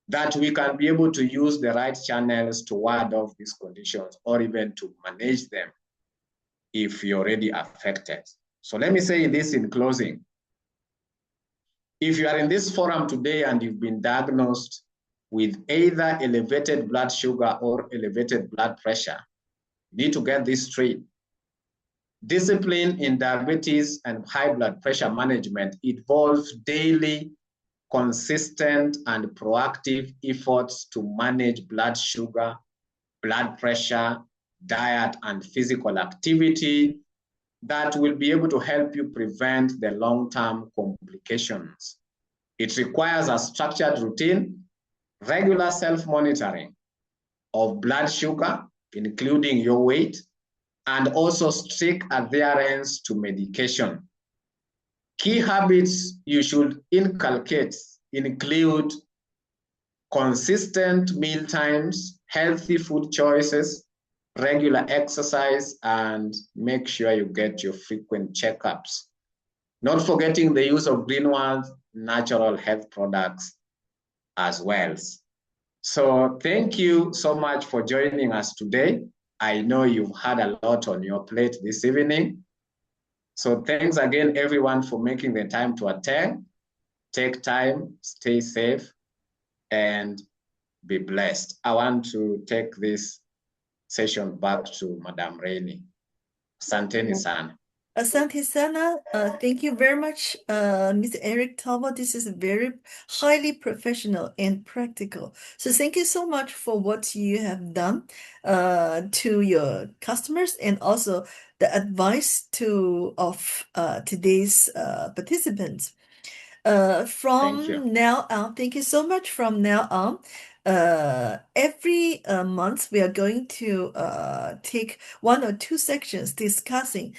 that we can be able to use the right channels to ward off these conditions or even to manage them if you're already affected. So let me say this in closing. If you are in this forum today and you've been diagnosed with either elevated blood sugar or elevated blood pressure, you need to get this straight. Discipline in diabetes and high blood pressure management involves daily, consistent, and proactive efforts to manage blood sugar, blood pressure, diet, and physical activity that will be able to help you prevent the long-term complications. It requires a structured routine, regular self-monitoring of blood sugar, including your weight, and also strict adherence to medication. Key habits you should inculcate include consistent meal times, healthy food choices, regular exercise, and make sure you get your frequent checkups. Not forgetting the use of Greenwald natural health products as well. So thank you so much for joining us today. I know you've had a lot on your plate this evening. So thanks again, everyone, for making the time to attend. Take time, stay safe, and be blessed. I want to take this session back to Madam Rainie. Asanteni sana. Asante Sana, thank you very much, Mr. Eric Tawa. This is very highly professional and practical. So thank you so much for what you have done to your customers and also the advice to of today's participants. Thank you. From now on, thank you so much. From now on, every month we are going to take one or two sections discussing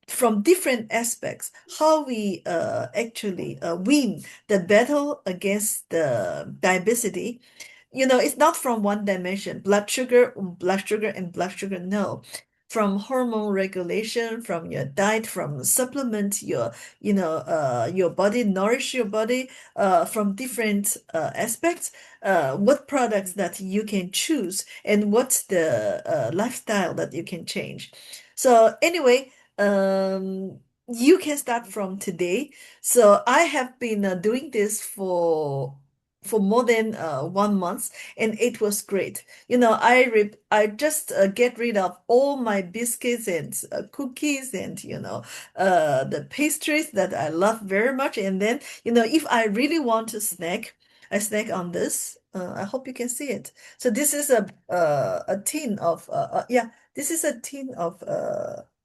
from different aspects how we actually win the battle against the diabetes. It's not from one dimension, blood sugar, blood sugar, and blood sugar. No, from hormone regulation, from your diet, from supplement, your body, nourish your body, from different aspects, what products that you can choose, and what's the lifestyle that you can change. So anyway, you can start from today. So I have been doing this for more than 1 month, and it was great. I just get rid of all my biscuits and cookies and the pastries that I love very much. And then if I really want to snack, I snack on this. I hope you can see it. So this is a tin of yeah, this is a tin of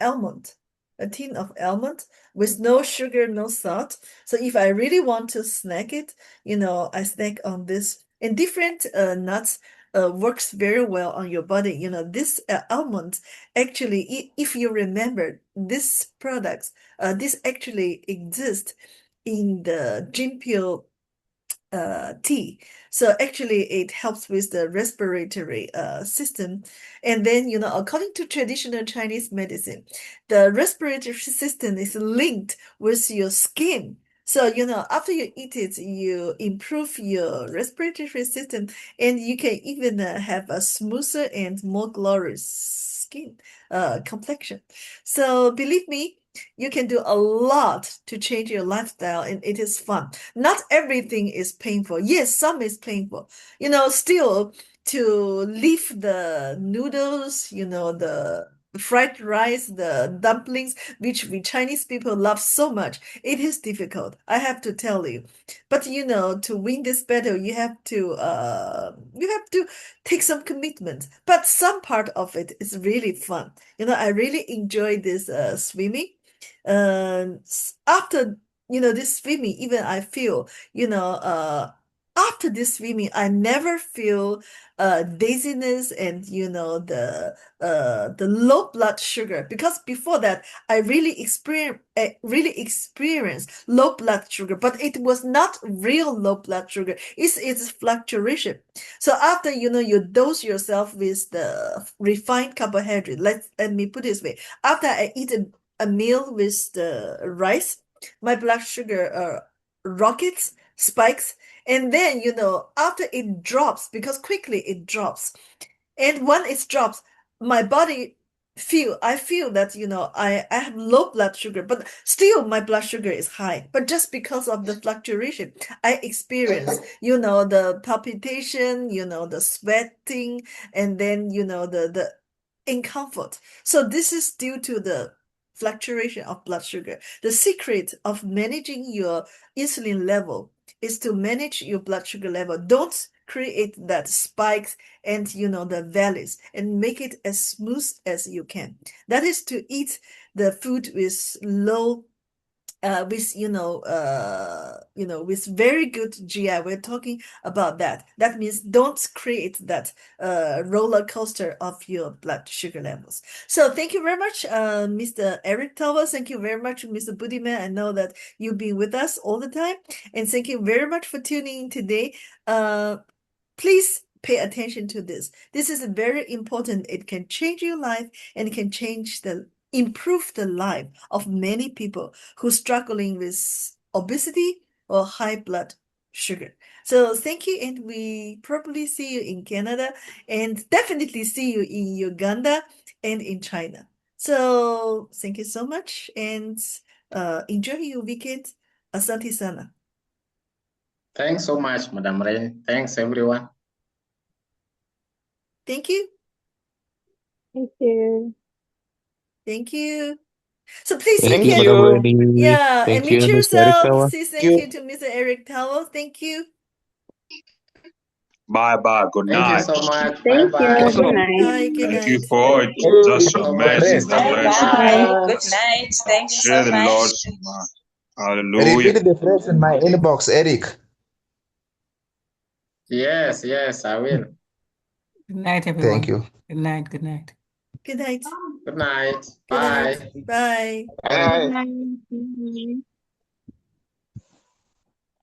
almond. A tin of almond with no sugar, no salt. So if I really want to snack it, I snack on this. And different nuts works very well on your body. This almond actually, if you remember, this products, this actually exists in the gin pill tea. So actually, it helps with the respiratory system. And then, according to traditional Chinese medicine, the respiratory system is linked with your skin. So, after you eat it, you improve your respiratory system, and you can even have a smoother and more glorious skin complexion. So, believe me, you can do a lot to change your lifestyle, and it is fun. Not everything is painful. Yes, some is painful. Still to leave the noodles, the fried rice, the dumplings, which we Chinese people love so much. It is difficult, I have to tell you. But to win this battle, you have to take some commitment. But some part of it is really fun. I really enjoy this swimming. After this swimming, even I feel after this swimming, I never feel dizziness and the low blood sugar, because before that I really experienced low blood sugar, but it was not real low blood sugar. It's fluctuation. So after you dose yourself with the refined carbohydrate, let me put it this way. After I eat a meal with the rice, my blood sugar rockets, spikes, and then after it drops, because quickly it drops. And when it drops, my body I feel that I have low blood sugar, but still my blood sugar is high. But just because of the fluctuation, I experience the palpitation, the sweating, and then the discomfort. So this is due to the fluctuation of blood sugar. The secret of managing your insulin level is to manage your blood sugar level. Don't create that spikes and the valleys, and make it as smooth as you can. That is to eat the food with low with very good GI. We're talking about that. That means don't create that roller coaster of your blood sugar levels. So thank you very much, Mr. Eric Tawa. Thank you very much, Mr. Budiman. I know that you've been with us all the time, and thank you very much for tuning in today. Please pay attention to this. This is very important. It can change your life, and it can improve the life of many people who are struggling with obesity or high blood sugar. So thank you, and we probably see you in Canada, and definitely see you in Uganda and in China. So thank you so much, and enjoy your weekend. Asante sana. Thanks so much, Madam Rain. Thanks, everyone. Thank you. Thank you. Thank you. So please, you Thank you, Thank can, Madam you. Rainey. yeah, and Thank mute you, Mr. Eric yourself. Tawa. Say Thank thank you. you to Mr. Eric Towell. Thank you. Bye bye. Good Thank you night. so much. Bye Thank you. bye. Good Awesome. night. Hi, good Thank you night. for Thank Hey, just you so much. amazing friends. the Bye lesson. bye. Bye. Good night. Thank you so Share the much. Lord's man. Hallelujah. Repeat the phrase in my inbox, Eric. Yes, yes, I will. Good night, Thank everyone. you. Good night. Good night. Good night. Good night. Good night. Bye. Bye. Bye. Bye.